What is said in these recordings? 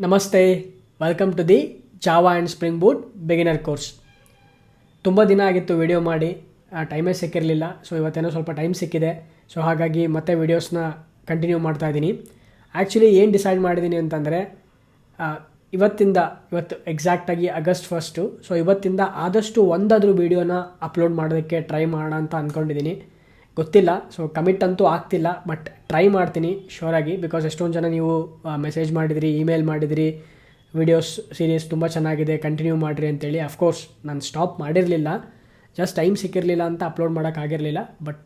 ನಮಸ್ತೆ, welcome to the Java and Spring Boot beginner course. ತುಂಬ ದಿನ ಆಗಿತ್ತು ವಿಡಿಯೋ ಮಾಡಿ, ಟೈಮೇ ಸಿಕ್ಕಿರಲಿಲ್ಲ. ಸೊ ಇವತ್ತೇನೋ ಸ್ವಲ್ಪ ಟೈಮ್ ಸಿಕ್ಕಿದೆ. ಸೊ ಹಾಗಾಗಿ ಮತ್ತೆ ವೀಡಿಯೋಸ್ನ ಕಂಟಿನ್ಯೂ ಮಾಡ್ತಾಯಿದ್ದೀನಿ. ಆ್ಯಕ್ಚುಲಿ ಏನು ಡಿಸೈಡ್ ಮಾಡಿದ್ದೀನಿ ಅಂತಂದರೆ, ಇವತ್ತು ಎಕ್ಸಾಕ್ಟಾಗಿ August 1. ಸೊ ಇವತ್ತಿಂದ ಆದಷ್ಟು ಒಂದಾದರೂ ವೀಡಿಯೋನ ಅಪ್ಲೋಡ್ ಮಾಡೋದಕ್ಕೆ ಟ್ರೈ ಮಾಡೋಣ ಅಂತ ಅಂದ್ಕೊಂಡಿದ್ದೀನಿ. ಗೊತ್ತಿಲ್ಲ, ಸೊ ಕಮಿಟ್ ಅಂತೂ ಆಗ್ತಿಲ್ಲ, ಬಟ್ ಟ್ರೈ ಮಾಡ್ತೀನಿ ಶ್ಯೂರಾಗಿ. ಬಿಕಾಸ್ ಎಷ್ಟೊಂದು ಜನ ನೀವು ಮೆಸೇಜ್ ಮಾಡಿದಿರಿ, ಇಮೇಲ್ ಮಾಡಿದಿರಿ, ವಿಡಿಯೋಸ್ ಸೀರೀಸ್ ತುಂಬ ಚೆನ್ನಾಗಿದೆ, ಕಂಟಿನ್ಯೂ ಮಾಡಿರಿ ಅಂತೇಳಿ. ಅಫ್ಕೋರ್ಸ್ ನಾನು ಸ್ಟಾಪ್ ಮಾಡಿರಲಿಲ್ಲ, ಜಸ್ಟ್ ಟೈಮ್ ಸಿಕ್ಕಿರಲಿಲ್ಲ ಅಂತ ಅಪ್ಲೋಡ್ ಮಾಡೋಕ್ಕಾಗಿರಲಿಲ್ಲ. ಬಟ್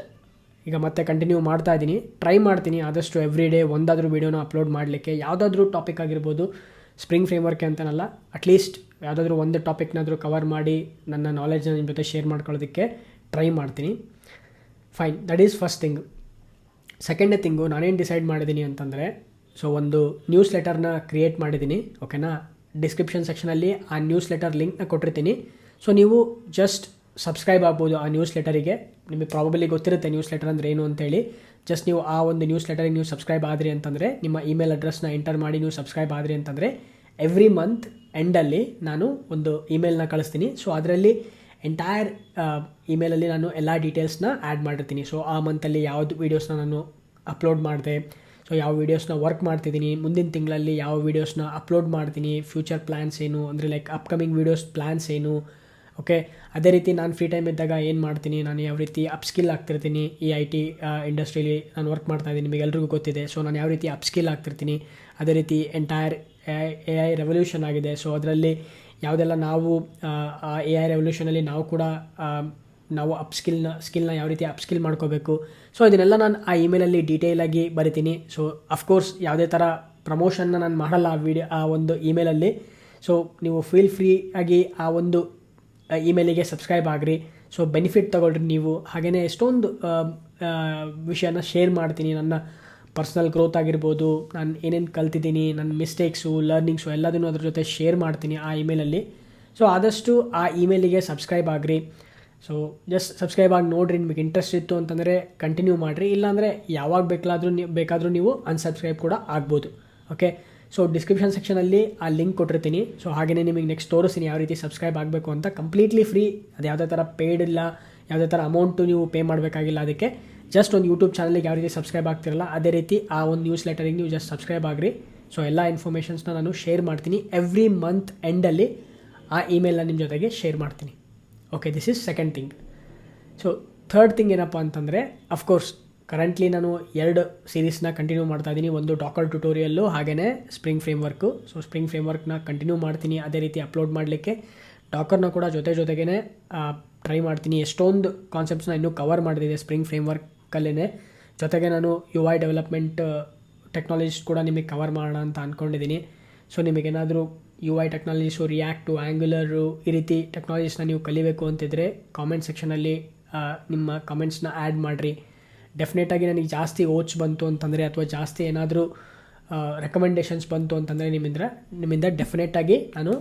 ಈಗ ಮತ್ತೆ ಕಂಟಿನ್ಯೂ ಮಾಡ್ತಾಯಿದ್ದೀನಿ, ಟ್ರೈ ಮಾಡ್ತೀನಿ ಆದಷ್ಟು ಎವ್ರಿ ಡೇ ಒಂದಾದರೂ ವೀಡಿಯೋನ ಅಪ್ಲೋಡ್ ಮಾಡಲಿಕ್ಕೆ. ಯಾವುದಾದ್ರೂ ಟಾಪಿಕ್ ಆಗಿರ್ಬೋದು, ಸ್ಪ್ರಿಂಗ್ ಫ್ರೇಮ್ವರ್ಕ್ ಅಂತನಲ್ಲ, ಅಟ್ಲೀಸ್ಟ್ ಯಾವುದಾದ್ರೂ ಒಂದು ಟಾಪಿಕ್ನಾದರೂ ಕವರ್ ಮಾಡಿ ನನ್ನ ನಾಲೆಜ್ನ ನಿಮ್ಮ ಜೊತೆ ಶೇರ್ ಮಾಡ್ಕೊಳ್ಳೋದಕ್ಕೆ ಟ್ರೈ ಮಾಡ್ತೀನಿ. Fine, that is first thing. ಸೆಕೆಂಡೇ ಥಿಂಗು, ನಾನೇನು ಡಿಸೈಡ್ ಮಾಡಿದ್ದೀನಿ ಅಂತಂದರೆ, ಸೊ ಒಂದು ನ್ಯೂಸ್ ಲೆಟರ್ನ ಕ್ರಿಯೇಟ್ ಮಾಡಿದ್ದೀನಿ. ಓಕೆನಾ? ಡಿಸ್ಕ್ರಿಪ್ಷನ್ ಸೆಕ್ಷನಲ್ಲಿ ಆ ನ್ಯೂಸ್ ಲೆಟರ್ ಲಿಂಕ್ನ ಕೊಟ್ಟಿರ್ತೀನಿ. ಸೊ ನೀವು ಜಸ್ಟ್ ಸಬ್ಸ್ಕ್ರೈಬ್ ಆಗ್ಬೋದು ಆ ನ್ಯೂಸ್ ಲೆಟರಿಗೆ. ನಿಮಗೆ ಪ್ರಾಬಬಲಿ ಗೊತ್ತಿರುತ್ತೆ ನ್ಯೂಸ್ ಲೆಟರ್ ಅಂದರೆ ಏನು ಅಂತೇಳಿ. ಜಸ್ಟ್ ನೀವು ಆ ಒಂದು ನ್ಯೂಸ್ ಲೆಟರಿಗೆ ನೀವು ಸಬ್ಸ್ಕ್ರೈಬ್ ಆದ್ರಿ ಅಂತಂದರೆ, ನಿಮ್ಮ ಇಮೇಲ್ ಅಡ್ರೆಸ್ನ ಎಂಟರ್ ಮಾಡಿ ನೀವು ಸಬ್ಸ್ಕ್ರೈಬ್ ಆದ್ರಿ ಅಂತಂದರೆ, ಎವ್ರಿ ಮಂತ್ ಎಂಡಲ್ಲಿ ನಾನು ಒಂದು ಇಮೇಲ್ನ ಕಳಿಸ್ತೀನಿ. ಸೊ ಅದರಲ್ಲಿ ಎಂಟೈರ್ ಇಮೇಲಲ್ಲಿ ನಾನು ಎಲ್ಲ ಡೀಟೇಲ್ಸ್ನ ಆ್ಯಡ್ ಮಾಡಿರ್ತೀನಿ. ಸೊ ಆ ಮಂತಲ್ಲಿ ಯಾವ್ದು ವೀಡಿಯೋಸ್ನ ನಾನು ಅಪ್ಲೋಡ್ ಮಾಡಿದೆ, ಸೊ ಯಾವ ವೀಡಿಯೋಸ್ನ ವರ್ಕ್ ಮಾಡ್ತಿದ್ದೀನಿ, ಮುಂದಿನ ತಿಂಗಳಲ್ಲಿ ಯಾವ ವೀಡಿಯೋಸ್ನ ಅಪ್ಲೋಡ್ ಮಾಡ್ತೀನಿ, ಫ್ಯೂಚರ್ ಪ್ಲ್ಯಾನ್ಸ್ ಏನು ಅಂದರೆ ಲೈಕ್ ಅಪ್ಕಮಿಂಗ್ ವೀಡಿಯೋಸ್ ಪ್ಲ್ಯಾನ್ಸ್ ಏನು. ಓಕೆ, ಅದೇ ರೀತಿ ನಾನು ಫ್ರೀ ಟೈಮ್ ಇದ್ದಾಗ ಏನು ಮಾಡ್ತೀನಿ, ನಾನು ಯಾವ ರೀತಿ ಅಪ್ಸ್ಕಿಲ್ ಆಗ್ತಿರ್ತೀನಿ. ಈ IT ಇಂಡಸ್ಟ್ರೀಲಿ ನಾನು ವರ್ಕ್ ಮಾಡ್ತಾಯಿದ್ದೀನಿ, ನಿಮಗೆ ಎಲ್ರಿಗೂ ಗೊತ್ತಿದೆ. ಸೊ ನಾನು ಯಾವ ರೀತಿ ಅಪ್ಸ್ಕಿಲ್ ಆಗ್ತಿರ್ತೀನಿ. ಅದೇ ರೀತಿ ಎಂಟೈರ್ AI ರೆವಲ್ಯೂಷನ್ ಆಗಿದೆ. ಸೊ ಅದರಲ್ಲಿ ಯಾವುದೆಲ್ಲ ನಾವು AI ರೆವಲ್ಯೂಷನಲ್ಲಿ ನಾವು ಸ್ಕಿಲ್ನ ಯಾವ ರೀತಿ ಅಪ್ಸ್ಕಿಲ್ ಮಾಡ್ಕೋಬೇಕು. ಸೊ ಇದನ್ನೆಲ್ಲ ನಾನು ಆ ಇಮೇಲಲ್ಲಿ ಡೀಟೇಲಾಗಿ ಬರಿತೀನಿ. ಸೊ ಅಫ್ಕೋರ್ಸ್ ಯಾವುದೇ ಥರ ಪ್ರಮೋಷನ್ನ ನಾನು ಮಾಡಲ್ಲ ಆ ಒಂದು ಇಮೇಲಲ್ಲಿ. ಸೊ ನೀವು ಫೀಲ್ ಫ್ರೀ ಆಗಿ ಆ ಒಂದು ಇಮೇಲಿಗೆ ಸಬ್ಸ್ಕ್ರೈಬ್ ಆಗಿರಿ. ಸೊ ಬೆನಿಫಿಟ್ ತೊಗೊಳ್ರಿ ನೀವು. ಹಾಗೆಯೇ ಎಷ್ಟೊಂದು ವಿಷಯನ ಶೇರ್ ಮಾಡ್ತೀನಿ. ನನ್ನ ಪರ್ಸ್ನಲ್ ಗ್ರೋತ್ ಆಗಿರ್ಬೋದು, ನಾನು ಏನೇನು ಕಲ್ತಿದ್ದೀನಿ, ನನ್ನ ಮಿಸ್ಟೇಕ್ಸು, ಲರ್ನಿಂಗ್ಸು ಎಲ್ಲದನ್ನು ಅದ್ರ ಜೊತೆ ಶೇರ್ ಮಾಡ್ತೀನಿ ಆ ಇಮೇಲಲ್ಲಿ. ಸೊ ಆದಷ್ಟು ಆ ಇಮೇಲಿಗೆ ಸಬ್ಸ್ಕ್ರೈಬ್ ಆಗಿರಿ. ಸೊ ಜಸ್ಟ್ ಸಬ್ಸ್ಕ್ರೈಬ್ ಆಗಿ ನೋಡಿರಿ. ನಿಮಗೆ ಇಂಟ್ರೆಸ್ಟ್ ಇತ್ತು ಅಂತಂದರೆ ಕಂಟಿನ್ಯೂ ಮಾಡಿರಿ, ಇಲ್ಲಾಂದರೆ ಯಾವಾಗ ಬೇಕಾದರೂ ನೀವು ಅನ್ಸಬ್ಸ್ಕ್ರೈಬ್ ಕೂಡ ಆಗ್ಬೋದು. ಓಕೆ, ಸೊ ಡಿಸ್ಕ್ರಿಪ್ಷನ್ ಸೆಕ್ಷನಲ್ಲಿ ಆ ಲಿಂಕ್ ಕೊಟ್ಟಿರ್ತೀನಿ. ಸೊ ಹಾಗೆಯೇ ನಿಮಗೆ ನೆಕ್ಸ್ಟ್ ತೋರಿಸ್ತೀನಿ ಯಾವ ರೀತಿ ಸಬ್ಸ್ಕ್ರೈಬ್ ಆಗಬೇಕು ಅಂತ. ಕಂಪ್ಲೀಟ್ಲಿ ಫ್ರೀ, ಅದು ಯಾವುದೇ ಥರ ಪೇಯ್ಡ್ ಇಲ್ಲ, ಯಾವುದೇ ಥರ ಅಮೌಂಟು ನೀವು ಪೇ ಮಾಡಬೇಕಾಗಿಲ್ಲ. ಅದಕ್ಕೆ ಜಸ್ಟ್ ಒಂದು ಯೂಟ್ಯೂಬ್ ಚಾನಲ್ಗೆ ಯಾವ ರೀತಿ ಸಬ್ಸ್ಕ್ರೈಬ್ ಆಗ್ತಿರಲ್ಲ, ಅದೇ ರೀತಿ ಆ ಒಂದು ನ್ಯೂಸ್ ಲೆಟರಿಗೆ ನೀವು ಜಸ್ಟ್ ಸಬ್ಸ್ಕ್ರೈಬ್ ಆಗಿರಿ. ಸೊ ಎಲ್ಲ ಇನ್ಫಾರ್ಮೇಷನ್ಸ್ನ ನಾನು ಶೇರ್ ಮಾಡ್ತೀನಿ. ಎವ್ರಿ ಮಂತ್ ಎಂಡಲ್ಲಿ ಆ ಇಮೇಲ್ನ ನಿಮ್ಮ ಜೊತೆಗೆ ಶೇರ್ ಮಾಡ್ತೀನಿ. Okay, this is second thing. So third thing ಏನಪ್ಪ ಅಂತಂದರೆ, ಅಫ್ಕೋರ್ಸ್ ಕರೆಂಟ್ಲಿ ನಾನು 2 ಸೀರೀಸ್ನ ಕಂಟಿನ್ಯೂ ಮಾಡ್ತಾಯಿದ್ದೀನಿ. ಒಂದು ಡಾಕರ್ ಟ್ಯುಟೋರಿಯಲ್ಲು, ಹಾಗೆಯೇ ಸ್ಪ್ರಿಂಗ್ ಫ್ರೇಮ್ವರ್ಕು. ಸೊ ಸ್ಪ್ರಿಂಗ್ ಫ್ರೇಮ್ವರ್ಕ್ನ ಕಂಟಿನ್ಯೂ ಮಾಡ್ತೀನಿ. ಅದೇ ರೀತಿ ಅಪ್ಲೋಡ್ ಮಾಡಲಿಕ್ಕೆ ಡಾಕರ್ನ ಕೂಡ ಜೊತೆಗೇ ಟ್ರೈ ಮಾಡ್ತೀನಿ. ಎಷ್ಟೊಂದು ಕಾನ್ಸೆಪ್ಟ್ಸ್ನ ಇನ್ನೂ ಕವರ್ ಮಾಡಿದೆ ಸ್ಪ್ರಿಂಗ್ ಫ್ರೇಮ್ವರ್ಕಲ್ಲೇ. ಜೊತೆಗೆ ನಾನು UI ಡೆವಲಪ್ಮೆಂಟ್ ಟೆಕ್ನಾಲಜೀಸ್ ಕೂಡ ನಿಮಗೆ ಕವರ್ ಮಾಡೋಣ ಅಂತ ಅಂದ್ಕೊಂಡಿದ್ದೀನಿ. ಸೊ ನಿಮಗೇನಾದರೂ UI ಟೆಕ್ನಾಲಜೀಸು, ರಿಯಾಕ್ಟು, ಆ್ಯಂಗ್ಯುಲರು, ಈ ರೀತಿ ಟೆಕ್ನಾಲಜೀಸ್ನ ನೀವು ಕಲಿಬೇಕು ಅಂತಿದ್ರೆ ಕಾಮೆಂಟ್ ಸೆಕ್ಷನಲ್ಲಿ ನಿಮ್ಮ ಕಮೆಂಟ್ಸ್ನ ಆ್ಯಡ್ ಮಾಡಿರಿ. ಡೆಫಿನೆಟಾಗಿ ನನಗೆ ಜಾಸ್ತಿ ಓಟ್ಸ್ ಬಂತು ಅಂತಂದರೆ, ಅಥವಾ ಜಾಸ್ತಿ ಏನಾದರೂ ರೆಕಮೆಂಡೇಷನ್ಸ್ ಬಂತು ಅಂತಂದರೆ ನಿಮ್ಮಿಂದ ಡೆಫಿನೆಟಾಗಿ ನಾನು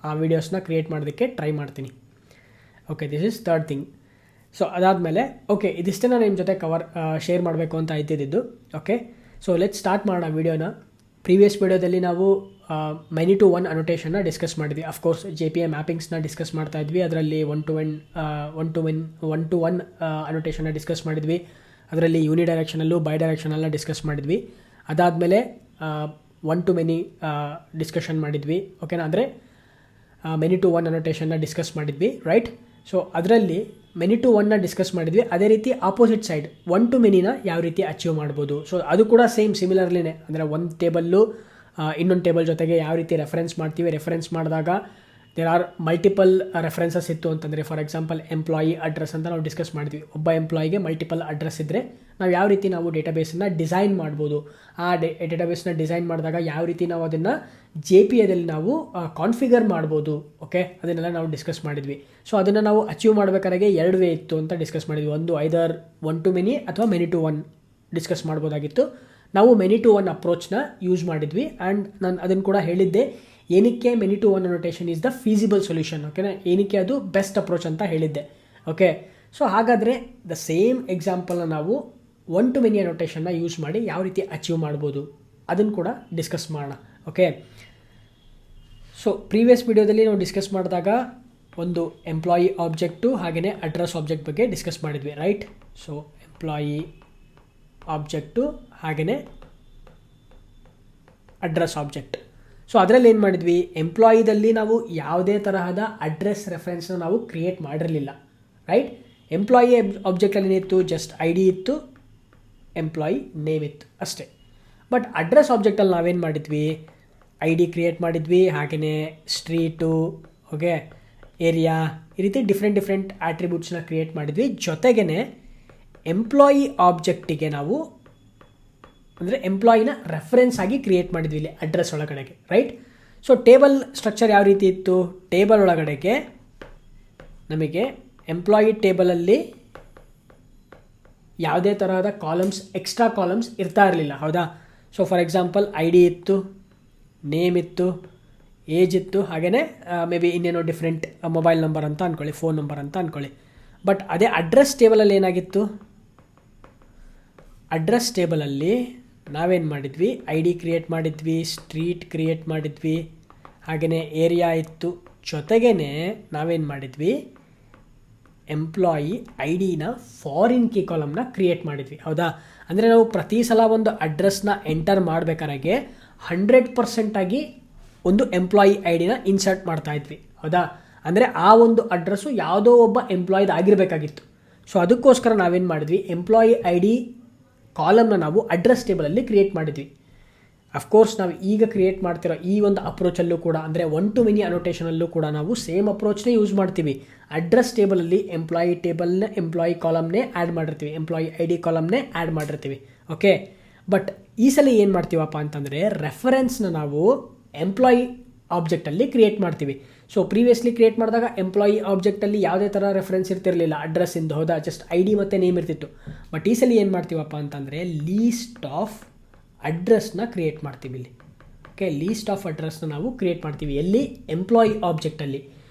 ಆ ವೀಡಿಯೋಸ್ನ ಕ್ರಿಯೇಟ್ ಮಾಡೋದಕ್ಕೆ ಟ್ರೈ ಮಾಡ್ತೀನಿ. Okay, this is third thing. So ಅದಾದಮೇಲೆ ಓಕೆ, ಇದಿಷ್ಟೇ ನಾನು ನಿಮ್ಮ ಜೊತೆ ಶೇರ್ ಮಾಡಬೇಕು ಅಂತ ಇದ್ದಿದ್ದು. ಓಕೆ, ಸೊ ಲೆಟ್ಸ್ ಸ್ಟಾರ್ಟ್ ಮಾಡೋಣ ವೀಡಿಯೋನ. ಪ್ರೀವಿಯಸ್ ವೀಡಿಯೋದಲ್ಲಿ ನಾವು ಮೆನಿ ಟು ಒನ್ ಅನೋಟೇಷನ್ನ ಡಿಸ್ಕಸ್ ಮಾಡಿದ್ವಿ. ಅಫ್ಕೋರ್ಸ್ JPA ಮ್ಯಾಪಿಂಗ್ಸ್ನ ಡಿಸ್ಕಸ್ ಮಾಡ್ತಾ ಇದ್ವಿ. ಅದರಲ್ಲಿ ಒನ್ ಟು ಒನ್ ಅನೋಟೇಷನ್ನ ಡಿಸ್ಕಸ್ ಮಾಡಿದ್ವಿ. ಅದರಲ್ಲಿ ಯೂನಿಡೈರೆಕ್ಷನಲ್ಲು, ಬೈಡೈರೆಕ್ಷನಲ್ಲ ಡಿಸ್ಕಸ್ ಮಾಡಿದ್ವಿ. ಅದಾದಮೇಲೆ ಒನ್ ಟು ಮೆನಿ ಡಿಸ್ಕಷನ್ ಮಾಡಿದ್ವಿ. ಓಕೆನಾ? ಅಂದರೆ ಮೆನಿ ಟು ಒನ್ ಅನೋಟೇಷನ್ನ ಡಿಸ್ಕಸ್ ಮಾಡಿದ್ವಿ, ರೈಟ್? ಸೊ ಅದರಲ್ಲಿ ಮೆನಿ ಟು ಒನ್ನ ಡಿಸ್ಕಸ್ ಮಾಡಿದ್ವಿ. ಅದೇ ರೀತಿ ಆಪೋಸಿಟ್ ಸೈಡ್ ಒನ್ ಟು ಮೆನಿನ ಯಾವ ರೀತಿ ಅಚೀವ್ ಮಾಡ್ಬೋದು. ಸೊ ಅದು ಕೂಡ ಸಿಮಿಲರ್ಲಿನೇ, ಅಂದರೆ ಒಂದು ಟೇಬಲ್ಲು ಇನ್ನೊಂದು ಟೇಬಲ್ ಜೊತೆಗೆ ಯಾವ ರೀತಿ ರೆಫರೆನ್ಸ್ ಮಾಡ್ತೀವಿ. ರೆಫರೆನ್ಸ್ ಮಾಡಿದಾಗ ದೇರ್ ಆರ್ ಮಲ್ಟಿಪಲ್ ರೆಫರೆನ್ಸಸ್ ಇತ್ತು ಅಂತಂದರೆ, ಫಾರ್ ಎಕ್ಸಾಂಪಲ್ ಎಂಪ್ಲಾಯಿ ಅಡ್ರೆಸ್ ಅಂತ ನಾವು ಡಿಸ್ಕಸ್ ಮಾಡಿದ್ವಿ. ಒಬ್ಬ ಎಂಪ್ಲಾಯಿಗೆ ಮಲ್ಟಿಪಲ್ ಅಡ್ರೆಸ್ ಇದ್ದರೆ ನಾವು ಯಾವ ರೀತಿ ನಾವು ಡೇಟಾಬೇಸನ್ನು ಡಿಸೈನ್ ಮಾಡ್ಬೋದು. ಆ ಡೇಟಾಬೇಸ್ನ ಡಿಸೈನ್ ಮಾಡಿದಾಗ ಯಾವ ರೀತಿ ನಾವು ಅದನ್ನು JPAದಲ್ಲಿ ನಾವು ಕಾನ್ಫಿಗರ್ ಮಾಡ್ಬೋದು. ಓಕೆ, ಅದನ್ನೆಲ್ಲ ನಾವು ಡಿಸ್ಕಸ್ ಮಾಡಿದ್ವಿ. ಸೊ ಅದನ್ನು ನಾವು ಅಚೀವ್ ಮಾಡಬೇಕಾದ್ರೆ 2 ವೇ ಇತ್ತು ಅಂತ ಡಿಸ್ಕಸ್ ಮಾಡಿದ್ವಿ. ಒಂದು ಐದರ್ ಒನ್ ಟು ಮೆನಿ ಅಥವಾ ಮೆನಿ ಟು ಒನ್ ಡಿಸ್ಕಸ್ ಮಾಡ್ಬೋದಾಗಿತ್ತು. ನಾವು ಮೆನಿ ಟು ಒನ್ ಅಪ್ರೋಚ್ನ ಯೂಸ್ ಮಾಡಿದ್ವಿ. ಆ್ಯಂಡ್ ನಾನು ಅದನ್ನು ಕೂಡ ಹೇಳಿದ್ದೆ, ಏನಕ್ಕೆ many to one annotation is the feasible solution. ಓಕೆನಾ? ಏನಕ್ಕೆ ಅದು ಬೆಸ್ಟ್ ಅಪ್ರೋಚ್ ಅಂತ ಹೇಳಿದ್ದೆ. ಓಕೆ, ಸೊ ಹಾಗಾದರೆ ದ ಸೇಮ್ ಎಕ್ಸಾಂಪಲ್ನ ನಾವು ಒನ್ ಟು ಮೆನಿ ಅನೋಟೇಷನ್ನ ಯೂಸ್ ಮಾಡಿ ಯಾವ ರೀತಿ ಅಚೀವ್ ಮಾಡ್ಬೋದು ಅದನ್ನು ಕೂಡ ಡಿಸ್ಕಸ್ ಮಾಡೋಣ. ಓಕೆ, ಸೊ ಪ್ರೀವಿಯಸ್ ವಿಡಿಯೋದಲ್ಲಿ ನಾವು ಡಿಸ್ಕಸ್ ಮಾಡಿದಾಗ ಒಂದು ಎಂಪ್ಲಾಯಿ ಆಬ್ಜೆಕ್ಟು ಹಾಗೆಯೇ ಅಡ್ರೆಸ್ ಆಬ್ಜೆಕ್ಟ್ ಬಗ್ಗೆ ಡಿಸ್ಕಸ್ ಮಾಡಿದ್ವಿ, ರೈಟ್? ಸೊ ಎಂಪ್ಲಾಯಿ ಆಬ್ಜೆಕ್ಟು ಹಾಗೆಯೇ ಅಡ್ರೆಸ್ ಆಬ್ಜೆಕ್ಟ್. ಸೊ ಅದರಲ್ಲಿ ಏನು ಮಾಡಿದ್ವಿ, ಎಂಪ್ಲಾಯಿದಲ್ಲಿ ನಾವು ಯಾವುದೇ ತರಹದ ಅಡ್ರೆಸ್ ರೆಫರೆನ್ಸ್ನ ನಾವು ಕ್ರಿಯೇಟ್ ಮಾಡಿರಲಿಲ್ಲ, ರೈಟ್? ಎಂಪ್ಲಾಯಿ ಆಬ್ಜೆಕ್ಟಲ್ಲಿ ಏನಿತ್ತು, ಜಸ್ಟ್ ಐ ಡಿ ಇತ್ತು, ಎಂಪ್ಲಾಯಿ ನೇಮ್ ಇತ್ತು ಅಷ್ಟೇ. ಬಟ್ ಅಡ್ರೆಸ್ ಆಬ್ಜೆಕ್ಟಲ್ಲಿ ನಾವೇನು ಮಾಡಿದ್ವಿ, ಐ ಡಿ ಕ್ರಿಯೇಟ್ ಮಾಡಿದ್ವಿ, ಹಾಗೆಯೇ ಸ್ಟ್ರೀಟು, ಓಕೆ, ಏರಿಯಾ, ಈ ರೀತಿ ಡಿಫ್ರೆಂಟ್ ಆಟ್ರಿಬ್ಯೂಟ್ಸ್ನ ಕ್ರಿಯೇಟ್ ಮಾಡಿದ್ವಿ. ಜೊತೆಗೇ ಎಂಪ್ಲಾಯಿ ಆಬ್ಜೆಕ್ಟಿಗೆ ನಾವು ಅಂದರೆ ಎಂಪ್ಲಾಯಿನ ರೆಫರೆನ್ಸ್ ಆಗಿ ಕ್ರಿಯೇಟ್ ಮಾಡಿದ್ವಿ ಇಲ್ಲಿ ಅಡ್ರೆಸ್ ಒಳಗಡೆಗೆ, ರೈಟ್? ಸೊ ಟೇಬಲ್ ಸ್ಟ್ರಕ್ಚರ್ ಯಾವ ರೀತಿ ಇತ್ತು, ಟೇಬಲ್ ಒಳಗಡೆಗೆ ನಮಗೆ ಎಂಪ್ಲಾಯಿ ಟೇಬಲಲ್ಲಿ ಯಾವುದೇ ತರಹದ ಕಾಲಮ್ಸ್, ಎಕ್ಸ್ಟ್ರಾ ಕಾಲಮ್ಸ್ ಇರ್ತಾ ಇರಲಿಲ್ಲ, ಹೌದಾ? So for example I D ಇತ್ತು, ನೇಮ್ ಇತ್ತು, ಏಜ್ ಇತ್ತು, ಹಾಗೆಯೇ ಮೇ ಬಿ ಇನ್ನೇನೋ ಡಿಫ್ರೆಂಟ್ ಮೊಬೈಲ್ ನಂಬರ್ ಅಂತ ಅಂದ್ಕೊಳ್ಳಿ, ಫೋನ್ ನಂಬರ್ ಅಂತ ಅಂದ್ಕೊಳ್ಳಿ. ಬಟ್ ಅದೇ ಅಡ್ರೆಸ್ ಟೇಬಲಲ್ಲಿ ಏನಾಗಿತ್ತು, ಅಡ್ರೆಸ್ ಟೇಬಲಲ್ಲಿ ನಾವೇನು ಮಾಡಿದ್ವಿ, ಐ ಡಿ ಕ್ರಿಯೇಟ್ ಮಾಡಿದ್ವಿ, ಸ್ಟ್ರೀಟ್ ಕ್ರಿಯೇಟ್ ಮಾಡಿದ್ವಿ, ಹಾಗೆಯೇ ಏರಿಯಾ ಇತ್ತು. ಜೊತೆಗೇ ನಾವೇನು ಮಾಡಿದ್ವಿ, ಎಂಪ್ಲಾಯಿ ಐ ಡಿನ ಫಾರಿನ್ ಕೀ ಕಾಲಮ್ನ ಕ್ರಿಯೇಟ್ ಮಾಡಿದ್ವಿ, ಹೌದಾ? ಅಂದರೆ ನಾವು ಪ್ರತಿ ಸಲ ಒಂದು ಅಡ್ರೆಸ್ನ ಎಂಟರ್ ಮಾಡಬೇಕಾದ್ರೆ 100% ಆಗಿ ಒಂದು ಎಂಪ್ಲಾಯಿ ಐ ಡಿನ ಇನ್ಸರ್ಟ್ ಮಾಡ್ತಾ ಇದ್ವಿ, ಹೌದಾ? ಅಂದರೆ ಆ ಒಂದು ಅಡ್ರೆಸ್ಸು ಯಾವುದೋ ಒಬ್ಬ ಎಂಪ್ಲಾಯ್ದು ಆಗಿರಬೇಕಾಗಿತ್ತು. ಸೊ ಅದಕ್ಕೋಸ್ಕರ ನಾವೇನು ಮಾಡಿದ್ವಿ, ಎಂಪ್ಲಾಯಿ ಐ ಡಿ ಕಾಲಮ್ನ ನಾವು ಅಡ್ರೆಸ್ ಟೇಬಲಲ್ಲಿ ಕ್ರಿಯೇಟ್ ಮಾಡಿದ್ವಿ. ಅಫ್ಕೋರ್ಸ್ ನಾವು ಈಗ ಕ್ರಿಯೇಟ್ ಮಾಡ್ತಿರೋ ಈ ಒಂದು ಅಪ್ರೋಚಲ್ಲೂ ಕೂಡ, ಅಂದರೆ 1 to many ಅನೋಟೇಷನಲ್ಲೂ ಕೂಡ ನಾವು ಸೇಮ್ ಅಪ್ರೋಚ್ನೇ ಯೂಸ್ ಮಾಡ್ತೀವಿ. ಅಡ್ರೆಸ್ ಟೇಬಲಲ್ಲಿ ಎಂಪ್ಲಾಯಿ ಟೇಬಲ್ನ ಎಂಪ್ಲಾಯಿ ಕಾಲಮ್ನೇ ಆ್ಯಡ್ ಮಾಡಿರ್ತೀವಿ, ಎಂಪ್ಲಾಯಿ ಐ ಡಿ ಕಾಲಮ್ನೇ ಆ್ಯಡ್ ಮಾಡಿರ್ತೀವಿ, ಓಕೆ? ಬಟ್ ಈ ಸಲ ಏನು ಮಾಡ್ತೀವಪ್ಪ ಅಂತಂದರೆ, ರೆಫರೆನ್ಸ್ನ ನಾವು ಎಂಪ್ಲಾಯಿ ಆಬ್ಜೆಕ್ಟಲ್ಲಿ ಕ್ರಿಯೇಟ್ ಮಾಡ್ತೀವಿ. ಸೊ ಪ್ರೀವಿಯಸ್ಲಿ ಕ್ರಿಯೇಟ್ ಮಾಡಿದಾಗ ಎಂಪ್ಲಾಯಿ ಆಬ್ಜೆಕ್ಟಲ್ಲಿ ಯಾವುದೇ ಥರ ರೆಫರೆನ್ಸ್ ಇರ್ತಿರಲಿಲ್ಲ ಅಡ್ರೆಸ್ಸಿಂದ, ಹೌದಾ? ಜಸ್ಟ್ ಐ ಡಿ ಮತ್ತು ನೇಮ್ ಇರ್ತಿತ್ತು. ಬಟ್ ಈ ಸಲ ಏನು ಮಾಡ್ತೀವಪ್ಪ ಅಂತಂದರೆ, ಲೀಸ್ಟ್ ಆಫ್ ಅಡ್ರೆಸ್ನ ಕ್ರಿಯೇಟ್ ಮಾಡ್ತೀವಿ ಇಲ್ಲಿ, ಓಕೆ? ಲೀಸ್ಟ್ ಆಫ್ ಅಡ್ರೆಸ್ನ ನಾವು ಕ್ರಿಯೇಟ್ ಮಾಡ್ತೀವಿ ಎಲ್ಲಿ, ಎಂಪ್ಲಾಯಿ ಆಬ್ಜೆಕ್ಟಲ್ಲಿ.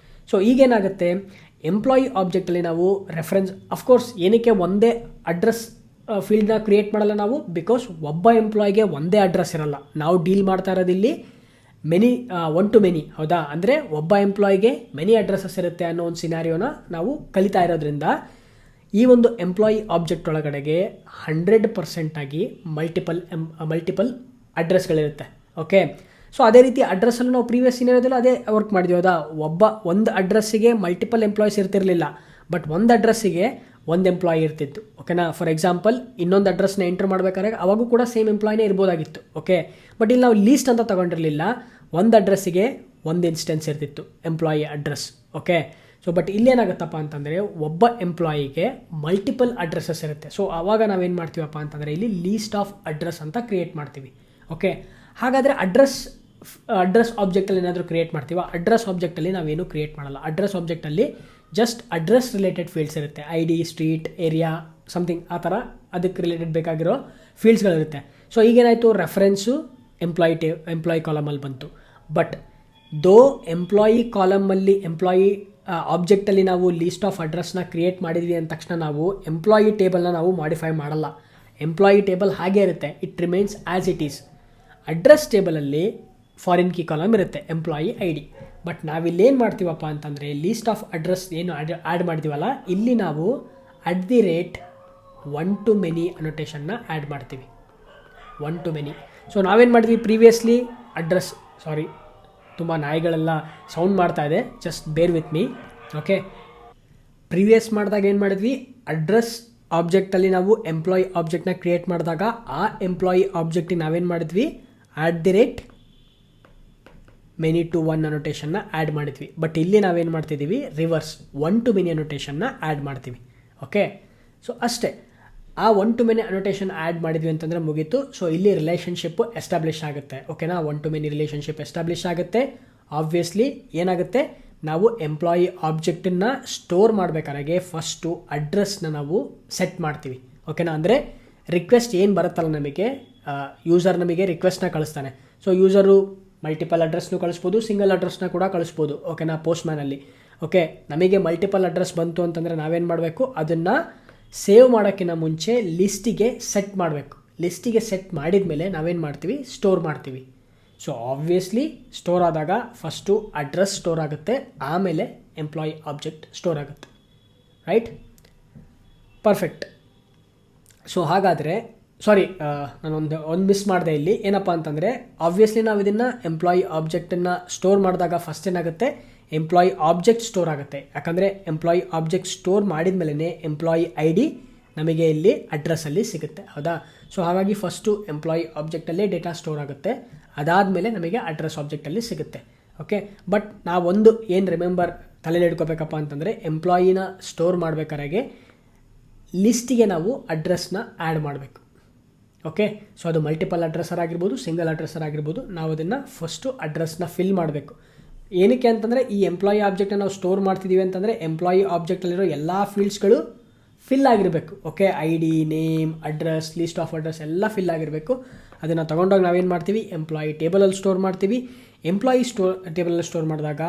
ಸೊ ಈಗೇನಾಗುತ್ತೆ, ಎಂಪ್ಲಾಯಿ ಆಬ್ಜೆಕ್ಟಲ್ಲಿ ನಾವು ರೆಫರೆನ್ಸ್, ಅಫ್ಕೋರ್ಸ್ ಏನಕ್ಕೆ ಒಂದೇ ಅಡ್ರೆಸ್ ಫೀಲ್ಡ್ನ ಕ್ರಿಯೇಟ್ ಮಾಡಲ್ಲ ನಾವು, ಬಿಕಾಸ್ ಒಬ್ಬ ಎಂಪ್ಲಾಯಿಗೆ ಒಂದೇ ಅಡ್ರೆಸ್ ಇರಲ್ಲ. ನಾವು ಡೀಲ್ ಮಾಡ್ತಾ ಇರೋದಿಲ್ಲಿ ಮೆನಿ 1 to many, ಹೌದಾ? ಅಂದರೆ ಒಬ್ಬ ಎಂಪ್ಲಾಯಿಗೆ ಮೆನಿ ಅಡ್ರೆಸ್ಸಸ್ ಇರುತ್ತೆ ಅನ್ನೋ ಒಂದು ಸಿನಾರಿಯೋನ ನಾವು ಕಲಿತಾ ಇರೋದ್ರಿಂದ ಈ ಒಂದು ಎಂಪ್ಲಾಯಿ ಆಬ್ಜೆಕ್ಟ್ ಒಳಗಡೆಗೆ 100% ಆಗಿ ಮಲ್ಟಿಪಲ್ ಅಡ್ರೆಸ್ಗಳಿರುತ್ತೆ, ಓಕೆ? ಸೊ ಅದೇ ರೀತಿ ಅಡ್ರೆಸ್ಸನ್ನು ನಾವು ಪ್ರೀವಿಯಸ್ ಸಿನಾರಿಯೋದಲ್ಲಿ ಅದೇ ವರ್ಕ್ ಮಾಡಿದ್ವಿ, ಹೌದಾ? ಒಂದು ಅಡ್ರೆಸ್ಸಿಗೆ ಮಲ್ಟಿಪಲ್ ಎಂಪ್ಲಾಯೀಸ್ ಇರ್ತಿರಲಿಲ್ಲ, ಬಟ್ ಒಂದು ಅಡ್ರೆಸ್ಸಿಗೆ ಒಂದು ಎಂಪ್ಲಾಯಿ ಇರ್ತಿತ್ತು, ಓಕೆನಾ? ಫಾರ್ ಎಕ್ಸಾಂಪಲ್ ಇನ್ನೊಂದು ಅಡ್ರೆಸ್ನ ಎಂಟ್ರ್ ಮಾಡಬೇಕಾದ್ರೆ ಅವಾಗೂ ಕೂಡ ಸೇಮ್ ಎಂಪ್ಲಾಯಿನೇ ಇರ್ಬೋದಾಗಿತ್ತು, ಓಕೆ? ಬಟ್ ಇಲ್ಲಿ ನಾವು ಲೀಸ್ಟ್ ಅಂತ ತೊಗೊಂಡಿರಲಿಲ್ಲ, ಒಂದು ಅಡ್ರೆಸ್ಸಿಗೆ ಒಂದು ಇನ್ಸ್ಟೆನ್ಸ್ ಇರ್ತಿತ್ತು employee address, okay? So but ಇಲ್ಲೇನಾಗುತ್ತಪ್ಪ ಅಂತಂದರೆ, ಒಬ್ಬ ಎಂಪ್ಲಾಯಿಗೆ ಮಲ್ಟಿಪಲ್ ಅಡ್ರೆಸ್ಸಸ್ ಇರುತ್ತೆ. ಸೊ ಆವಾಗ ನಾವೇನು ಮಾಡ್ತೀವಪ್ಪ ಅಂತಂದರೆ, ಇಲ್ಲಿ ಲೀಸ್ಟ್ ಆಫ್ ಅಡ್ರೆಸ್ ಅಂತ ಕ್ರಿಯೇಟ್ ಮಾಡ್ತೀವಿ, ಓಕೆ? ಹಾಗಾದರೆ ಅಡ್ರೆಸ್ ಆಬ್ಜೆಕ್ಟಲ್ಲಿ ಏನಾದರೂ ಕ್ರಿಯೇಟ್ ಮಾಡ್ತೀವ, ಅಡ್ರೆಸ್ ಆಬ್ಜೆಕ್ಟಲ್ಲಿ ನಾವೇನು ಕ್ರಿಯೇಟ್ ಮಾಡಲ್ಲ. ಅಡ್ರೆಸ್ ಆಬ್ಜೆಕ್ಟಲ್ಲಿ ಜಸ್ಟ್ ಅಡ್ರೆಸ್ ರಿಲೇಟೆಡ್ ಫೀಲ್ಡ್ಸ್ ಇರುತ್ತೆ, I D, street, area, something ಆ ಥರ ಅದಕ್ಕೆ ರಿಲೇಟೆಡ್ ಬೇಕಾಗಿರೋ ಫೀಲ್ಡ್ಸ್ಗಳಿರುತ್ತೆ. ಸೊ ಈಗೇನಾಯಿತು, ರೆಫರೆನ್ಸು ಎಂಪ್ಲಾಯಿ ಕಾಲಮಲ್ಲಿ ಬಂತು. ಬಟ್ ಎಂಪ್ಲಾಯಿ ಕಾಲಮಲ್ಲಿ ಎಂಪ್ಲಾಯಿ ಆಬ್ಜೆಕ್ಟಲ್ಲಿ ನಾವು ಲೀಸ್ಟ್ ಆಫ್ ಅಡ್ರೆಸ್ನ ಕ್ರಿಯೇಟ್ ಮಾಡಿದ್ವಿ ಅಂದ ತಕ್ಷಣ ನಾವು ಎಂಪ್ಲಾಯಿ ಟೇಬಲ್ನ ನಾವು ಮಾಡಿಫೈ ಮಾಡಲ್ಲ. ಎಂಪ್ಲಾಯಿ ಟೇಬಲ್ ಹಾಗೇ ಇರುತ್ತೆ, it remains as it is. Address ಟೇಬಲಲ್ಲಿ ಫಾರಿನ್ ಕೀ ಕಾಲಮ್ ಇರುತ್ತೆ, ಎಂಪ್ಲಾಯಿ ಐ ಡಿ. ಬಟ್ ನಾವಿಲ್ಲೇನು ಮಾಡ್ತೀವಪ್ಪ ಅಂತಂದರೆ, ಲೀಸ್ಟ್ ಆಫ್ ಅಡ್ರೆಸ್ ಏನು ಆ್ಯಡ್ ಮಾಡ್ತೀವಲ್ಲ, ಇಲ್ಲಿ ನಾವು @1 to many ಅನೋಟೇಷನ್ನ ಆ್ಯಡ್ ಮಾಡ್ತೀವಿ, 1 to many. ಸೊ ನಾವೇನು ಮಾಡಿದ್ವಿ ಪ್ರೀವಿಯಸ್ಲಿ, ತುಂಬ ನಾಯಿಗಳೆಲ್ಲ ಸೌಂಡ್ ಮಾಡ್ತಾ ಇದೆ, just bear with me, okay? Previous ಮಾಡಿದಾಗ ಏನು ಮಾಡಿದ್ವಿ, ಅಡ್ರೆಸ್ ಆಬ್ಜೆಕ್ಟಲ್ಲಿ ನಾವು ಎಂಪ್ಲಾಯಿ ಆಬ್ಜೆಕ್ಟ್ನ ಕ್ರಿಯೇಟ್ ಮಾಡಿದಾಗ ಆ ಎಂಪ್ಲಾಯಿ ಆಬ್ಜೆಕ್ಟಿಗೆ ನಾವೇನು ಮಾಡಿದ್ವಿ, @many to 1 ಅನೋಟೇಷನ್ನ ಆ್ಯಡ್ ಮಾಡಿದ್ವಿ. ಬಟ್ ಇಲ್ಲಿ ನಾವೇನು ಮಾಡ್ತಿದ್ದೀವಿ, ರಿವರ್ಸ್ 1 to many ಅನೋಟೇಷನ್ನ ಆ್ಯಡ್ ಮಾಡ್ತೀವಿ, ಓಕೆ? ಸೊ ಅಷ್ಟೇ, ಆ 1 to many ಅನೋಟೇಷನ್ ಆ್ಯಡ್ ಮಾಡಿದ್ವಿ ಅಂತಂದರೆ ಮುಗೀತು. ಸೊ ಇಲ್ಲಿ ರಿಲೇಷನ್ಶಿಪ್ಪು ಎಸ್ಟಾಬ್ಲಿಷ್ ಆಗುತ್ತೆ, ಓಕೆನಾ? 1 to many ರಿಲೇಷನ್ಶಿಪ್ ಎಸ್ಟಾಬ್ಲಿಷ್ ಆಗುತ್ತೆ. ಆಬ್ವಿಯಸ್ಲಿ ಏನಾಗುತ್ತೆ, ನಾವು ಎಂಪ್ಲಾಯಿ ಆಬ್ಜೆಕ್ಟನ್ನು ಸ್ಟೋರ್ ಮಾಡಬೇಕಾದ್ರೆ ಫಸ್ಟು ಅಡ್ರೆಸ್ನ ನಾವು ಸೆಟ್ ಮಾಡ್ತೀವಿ, ಓಕೆನಾ? ಅಂದರೆ ರಿಕ್ವೆಸ್ಟ್ ಏನು ಬರುತ್ತಲ್ಲ ನಮಗೆ, ಯೂಸರ್ ನಮಗೆ ರಿಕ್ವೆಸ್ಟ್ನ ಕಳಿಸ್ತಾನೆ. ಸೊ ಯೂಸರು ಮಲ್ಟಿಪಲ್ ಅಡ್ರೆಸ್ನೂ ಕಳಿಸ್ಬೋದು, ಸಿಂಗಲ್ ಅಡ್ರೆಸ್ನ ಕೂಡ ಕಳಿಸ್ಬೋದು, ಓಕೆನಾ? ಪೋಸ್ಟ್ಮ್ಯಾನಲ್ಲಿ, ಓಕೆ? ನಮಗೆ ಮಲ್ಟಿಪಲ್ ಅಡ್ರೆಸ್ ಬಂತು ಅಂತಂದರೆ ನಾವೇನು ಮಾಡಬೇಕು, ಅದನ್ನು ಸೇವ್ ಮಾಡೋಕ್ಕಿಂತ ಮುಂಚೆ ಲಿಸ್ಟಿಗೆ ಸೆಟ್ ಮಾಡಬೇಕು. ಲಿಸ್ಟಿಗೆ ಸೆಟ್ ಮಾಡಿದ ಮೇಲೆ ನಾವೇನು ಮಾಡ್ತೀವಿ, ಸ್ಟೋರ್ ಮಾಡ್ತೀವಿ. ಸೊ ಆಬ್ವಿಯಸ್ಲಿ ಸ್ಟೋರ್ ಆದಾಗ ಫಸ್ಟು ಅಡ್ರೆಸ್ ಸ್ಟೋರ್ ಆಗುತ್ತೆ, ಆಮೇಲೆ ಎಂಪ್ಲಾಯಿ ಆಬ್ಜೆಕ್ಟ್ ಸ್ಟೋರ್ ಆಗುತ್ತೆ. Right, perfect. ಸೊ ಹಾಗಾದರೆ ನಾನೊಂದು ಮಿಸ್ ಮಾಡಿದೆ ಇಲ್ಲಿ. ಏನಪ್ಪ ಅಂತಂದರೆ ಆಬ್ವಿಯಸ್ಲಿ ನಾವು ಇದನ್ನು ಎಂಪ್ಲಾಯಿ ಆಬ್ಜೆಕ್ಟನ್ನು ಸ್ಟೋರ್ ಮಾಡಿದಾಗ ಫಸ್ಟ್ ಏನಾಗುತ್ತೆ, ಎಂಪ್ಲಾಯಿ ಆಬ್ಜೆಕ್ಟ್ ಸ್ಟೋರ್ ಆಗುತ್ತೆ. ಯಾಕಂದರೆ ಎಂಪ್ಲಾಯಿ ಆಬ್ಜೆಕ್ಟ್ ಸ್ಟೋರ್ ಮಾಡಿದ ಮೇಲೇ ಎಂಪ್ಲಾಯಿ ಐ ಡಿ ನಮಗೆ ಇಲ್ಲಿ ಅಡ್ರೆಸ್ಸಲ್ಲಿ ಸಿಗುತ್ತೆ, ಹೌದಾ? ಸೊ ಹಾಗಾಗಿ ಫಸ್ಟು ಎಂಪ್ಲಾಯಿ ಆಬ್ಜೆಕ್ಟಲ್ಲೇ ಡೇಟಾ ಸ್ಟೋರ್ ಆಗುತ್ತೆ, ಅದಾದಮೇಲೆ ನಮಗೆ ಅಡ್ರೆಸ್ ಆಬ್ಜೆಕ್ಟಲ್ಲಿ ಸಿಗುತ್ತೆ. ಓಕೆ, ಬಟ್ ನಾವೊಂದು ಏನು ರಿಮೆಂಬರ್ ತಲೆಯಲ್ಲಿ ಇಟ್ಕೋಬೇಕಪ್ಪ ಅಂತಂದರೆ, ಎಂಪ್ಲಾಯಿನ ಸ್ಟೋರ್ ಮಾಡಬೇಕಾದ್ರೆ ಲಿಸ್ಟಿಗೆ ನಾವು ಅಡ್ರೆಸ್ನ ಆ್ಯಡ್ ಮಾಡಬೇಕು. ಓಕೆ, ಸೊ ಅದು ಮಲ್ಟಿಪಲ್ ಅಡ್ರೆಸ್ಸರ್ ಆಗಿರ್ಬೋದು, ಸಿಂಗಲ್ ಅಡ್ರೆಸ್ಸರ್ ಆಗಿರ್ಬೋದು, ನಾವು ಅದನ್ನು ಫಸ್ಟು ಅಡ್ರೆಸ್ನ ಫಿಲ್ ಮಾಡಬೇಕು. ಏನಕ್ಕೆ ಅಂತಂದರೆ ಈ ಎಂಪ್ಲಾಯಿ ಆಬ್ಜೆಕ್ಟನ್ನು ನಾವು ಸ್ಟೋರ್ ಮಾಡ್ತಿದ್ದೀವಿ ಅಂತಂದರೆ ಎಂಪ್ಲಾಯಿ ಆಬ್ಜೆಕ್ಟಲ್ಲಿರೋ ಎಲ್ಲ ಫೀಲ್ಡ್ಸ್ಗಳು ಫಿಲ್ ಆಗಿರಬೇಕು. Okay, I D, name, address, list of address ಎಲ್ಲ ಫಿಲ್ ಆಗಿರಬೇಕು. ಅದನ್ನು ತೊಗೊಂಡೋಗಿ ನಾವೇನು ಮಾಡ್ತೀವಿ, ಎಂಪ್ಲಾಯಿ ಟೇಬಲಲ್ಲಿ ಸ್ಟೋರ್ ಮಾಡ್ತೀವಿ. ಎಂಪ್ಲಾಯಿ ಟೇಬಲಲ್ಲಿ ಸ್ಟೋರ್ ಮಾಡಿದಾಗ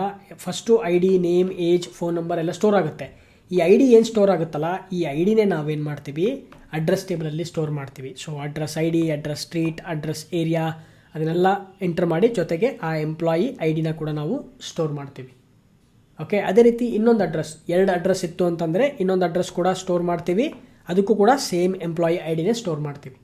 first I D, name, age, phone number ಎಲ್ಲ ಸ್ಟೋರ್ ಆಗುತ್ತೆ. ಈ ಐ ಡಿ ಏನು ಸ್ಟೋರ್ ಆಗುತ್ತಲ್ಲ, ಈ ಐ ಡಿನೇ ನಾವೇನು ಮಾಡ್ತೀವಿ, ಅಡ್ರೆಸ್ ಟೇಬಲಲ್ಲಿ ಸ್ಟೋರ್ ಮಾಡ್ತೀವಿ. So address I D, address street, address area ಅದನ್ನೆಲ್ಲ ಎಂಟರ್ ಮಾಡಿ ಜೊತೆಗೆ ಆ ಎಂಪ್ಲಾಯಿ ಐ ಡಿನ ಕೂಡ ನಾವು ಸ್ಟೋರ್ ಮಾಡ್ತೀವಿ. ಓಕೆ, ಅದೇ ರೀತಿ ಇನ್ನೊಂದು ಎರಡು ಅಡ್ರೆಸ್ ಇತ್ತು ಅಂತಂದರೆ ಇನ್ನೊಂದು ಅಡ್ರೆಸ್ ಕೂಡ ಸ್ಟೋರ್ ಮಾಡ್ತೀವಿ, ಅದಕ್ಕೂ ಕೂಡ ಸೇಮ್ ಎಂಪ್ಲಾಯಿ ಐ ಡಿನೇ ಸ್ಟೋರ್ ಮಾಡ್ತೀವಿ.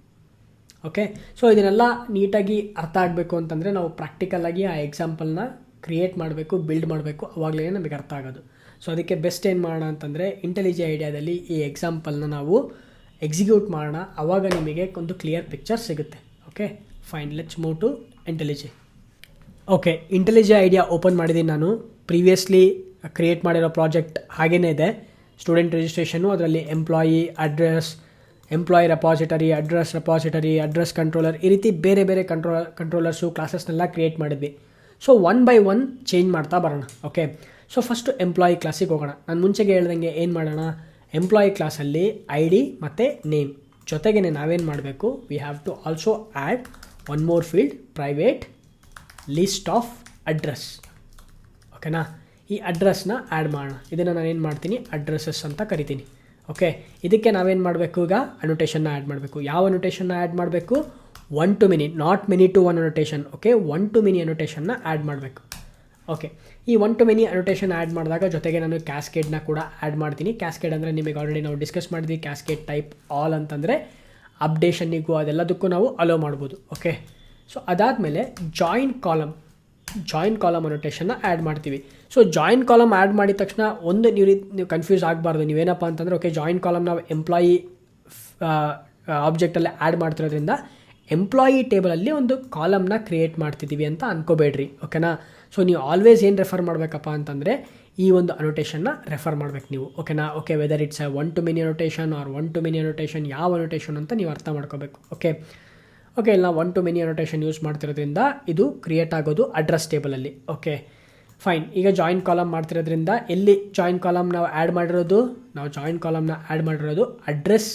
ಓಕೆ, ಸೊ ಇದನ್ನೆಲ್ಲ ನೀಟಾಗಿ ಅರ್ಥ ಆಗಬೇಕು ಅಂತಂದರೆ ನಾವು ಪ್ರಾಕ್ಟಿಕಲಾಗಿ ಆ ಎಕ್ಸಾಂಪಲ್ನ ಕ್ರಿಯೇಟ್ ಮಾಡಬೇಕು, ಬಿಲ್ಡ್ ಮಾಡಬೇಕು, ಅವಾಗಲೇ ನಮಗೆ ಅರ್ಥ ಆಗೋದು. ಸೊ ಅದಕ್ಕೆ ಬೆಸ್ಟ್ ಏನು ಮಾಡೋಣ ಅಂತಂದರೆ, ಇಂಟೆಲಿಜಿ ಐಡಿಯಾದಲ್ಲಿ ಈ ಎಕ್ಸಾಂಪಲ್ನ ನಾವು ಎಕ್ಸಿಕ್ಯೂಟ್ ಮಾಡೋಣ, ಆವಾಗ ನಿಮಗೆ ಒಂದು ಕ್ಲಿಯರ್ ಪಿಕ್ಚರ್ ಸಿಗುತ್ತೆ. Okay fine, let's move to IntelliJ. Okay, IntelliJ IDEA open ಮಾಡಿದ್ದೀನಿ ನಾನು. ಪ್ರೀವಿಯಸ್ಲಿ ಕ್ರಿಯೇಟ್ ಮಾಡಿರೋ ಪ್ರಾಜೆಕ್ಟ್ ಹಾಗೇ ಇದೆ, ಸ್ಟೂಡೆಂಟ್ ರಿಜಿಸ್ಟ್ರೇಷನ್ನು, ಅದರಲ್ಲಿ employee, address, employee repository, address controller, ಈ ರೀತಿ ಬೇರೆ ಬೇರೆ ಕಂಟ್ರೋಲರ್ಸು ಕ್ಲಾಸಸ್ನೆಲ್ಲ ಕ್ರಿಯೇಟ್ ಮಾಡಿದ್ವಿ. So one by one change ಮಾಡ್ತಾ ಬರೋಣ. ಓಕೆ, ಸೊ ಫಸ್ಟು ಎಂಪ್ಲಾಯಿ ಕ್ಲಾಸಿಗೆ ಹೋಗೋಣ. ನಾನು ಮುಂಚೆಗೆ ಹೇಳ್ದಂಗೆ ಏನು ಮಾಡೋಣ, ಎಂಪ್ಲಾಯಿ ಕ್ಲಾಸಲ್ಲಿ ಐ ಡಿ ಮತ್ತು ನೇಮ್ ಜೊತೆಗೇ ನಾವೇನು ಮಾಡಬೇಕು, we have to also add one more field, private list of address. ಓಕೆನಾ, ಈ ಅಡ್ರೆಸ್ನ ಆ್ಯಡ್ ಮಾಡೋಣ. ಇದನ್ನು ನಾನೇನು ಮಾಡ್ತೀನಿ, ಅಡ್ರೆಸ್ಸಸ್ ಅಂತ ಕರಿತೀನಿ. ಓಕೆ, ಇದಕ್ಕೆ ನಾವೇನು ಮಾಡಬೇಕು, ಈಗ ಅನೋಟೇಷನ್ನ ಆ್ಯಡ್ ಮಾಡಬೇಕು. ಯಾವ ಅನೋಟೇಷನ್ನ ಆ್ಯಡ್ ಮಾಡಬೇಕು, 1 to many, not many to one annotation. Okay, 1 to many ಅನೋಟೇಷನ್ನ ಆ್ಯಡ್ ಮಾಡಬೇಕು. ಓಕೆ, ಈ 1 to many ಅನೋಟೇಷನ್ ಆ್ಯಡ್ ಮಾಡಿದಾಗ ಜೊತೆಗೆ ನಾನು ಕ್ಯಾಸ್ಕೇಡ್ನ ಕೂಡ ಆ್ಯಡ್ ಮಾಡ್ತೀನಿ. ಕ್ಯಾಸ್ಕೇಡ್ ಅಂದರೆ ನಿಮಗೆ ಆಲ್ರೆಡಿ ನಾವು ಡಿಸ್ಕಸ್ ಮಾಡಿದ್ವಿ. ಕ್ಯಾಸ್ಕೇಡ್ ಟೈಪ್ ಆಲ್ ಅಂತಂದರೆ ಅಪ್ಡೇಷನ್ನಿಗೂ ಅದೆಲ್ಲದಕ್ಕೂ ನಾವು ಅಲೋ ಮಾಡ್ಬೋದು. ಓಕೆ, ಸೊ ಅದಾದಮೇಲೆ ಜಾಯಿನ್ ಕಾಲಮ್ ಅನೋಟೇಷನ್ನ ಆ್ಯಡ್ ಮಾಡ್ತೀವಿ. ಸೊ ಜಾಯಿನ್ ಕಾಲಮ್ ಆ್ಯಡ್ ಮಾಡಿದ ತಕ್ಷಣ ನೀವು ಕನ್ಫ್ಯೂಸ್ ಆಗಬಾರ್ದು. ನೀವೇನಪ್ಪ ಅಂತಂದರೆ, ಓಕೆ ಜಾಯಿನ್ ಕಾಲಮ್ ನಾವು ಎಂಪ್ಲಾಯಿ ಆಬ್ಜೆಕ್ಟಲ್ಲಿ ಆ್ಯಡ್ ಮಾಡ್ತಿರೋದ್ರಿಂದ ಎಂಪ್ಲಾಯಿ ಟೇಬಲಲ್ಲಿ ಒಂದು ಕಾಲಮ್ನ ಕ್ರಿಯೇಟ್ ಮಾಡ್ತಿದ್ದೀವಿ ಅಂತ ಅನ್ಕೋಬೇಡ್ರಿ. ಓಕೆನಾ, ಸೊ ನೀವು ಆಲ್ವೇಸ್ ಏನು ರೆಫರ್ ಮಾಡಬೇಕಪ್ಪ ಅಂತಂದರೆ ಈ ಒಂದು ಅನೋಟೇಷನ್ನ ರೆಫರ್ ಮಾಡಬೇಕು ನೀವು. ಓಕೆನಾ, okay whether it's a 1 to many annotation or 1 to many annotation, ಯಾವ ಅನೋಟೇಷನ್ ಅಂತ ನೀವು ಅರ್ಥ ಮಾಡ್ಕೋಬೇಕು. ಓಕೆ ಇಲ್ಲ 1 to many ಅನೋಟೇಷನ್ ಯೂಸ್ ಮಾಡ್ತಿರೋದ್ರಿಂದ ಇದು ಕ್ರಿಯೇಟ್ ಆಗೋದು ಅಡ್ರೆಸ್ ಟೇಬಲಲ್ಲಿ. ಓಕೆ ಫೈನ್, ಈಗ ಜಾಯಿನ್ ಕಾಲಮ್ ಮಾಡ್ತಿರೋದ್ರಿಂದ ಎಲ್ಲಿ ಜಾಯಿನ್ ಕಾಲಮ್ ನಾವು ಆ್ಯಡ್ ಮಾಡಿರೋದು ಅಡ್ರೆಸ್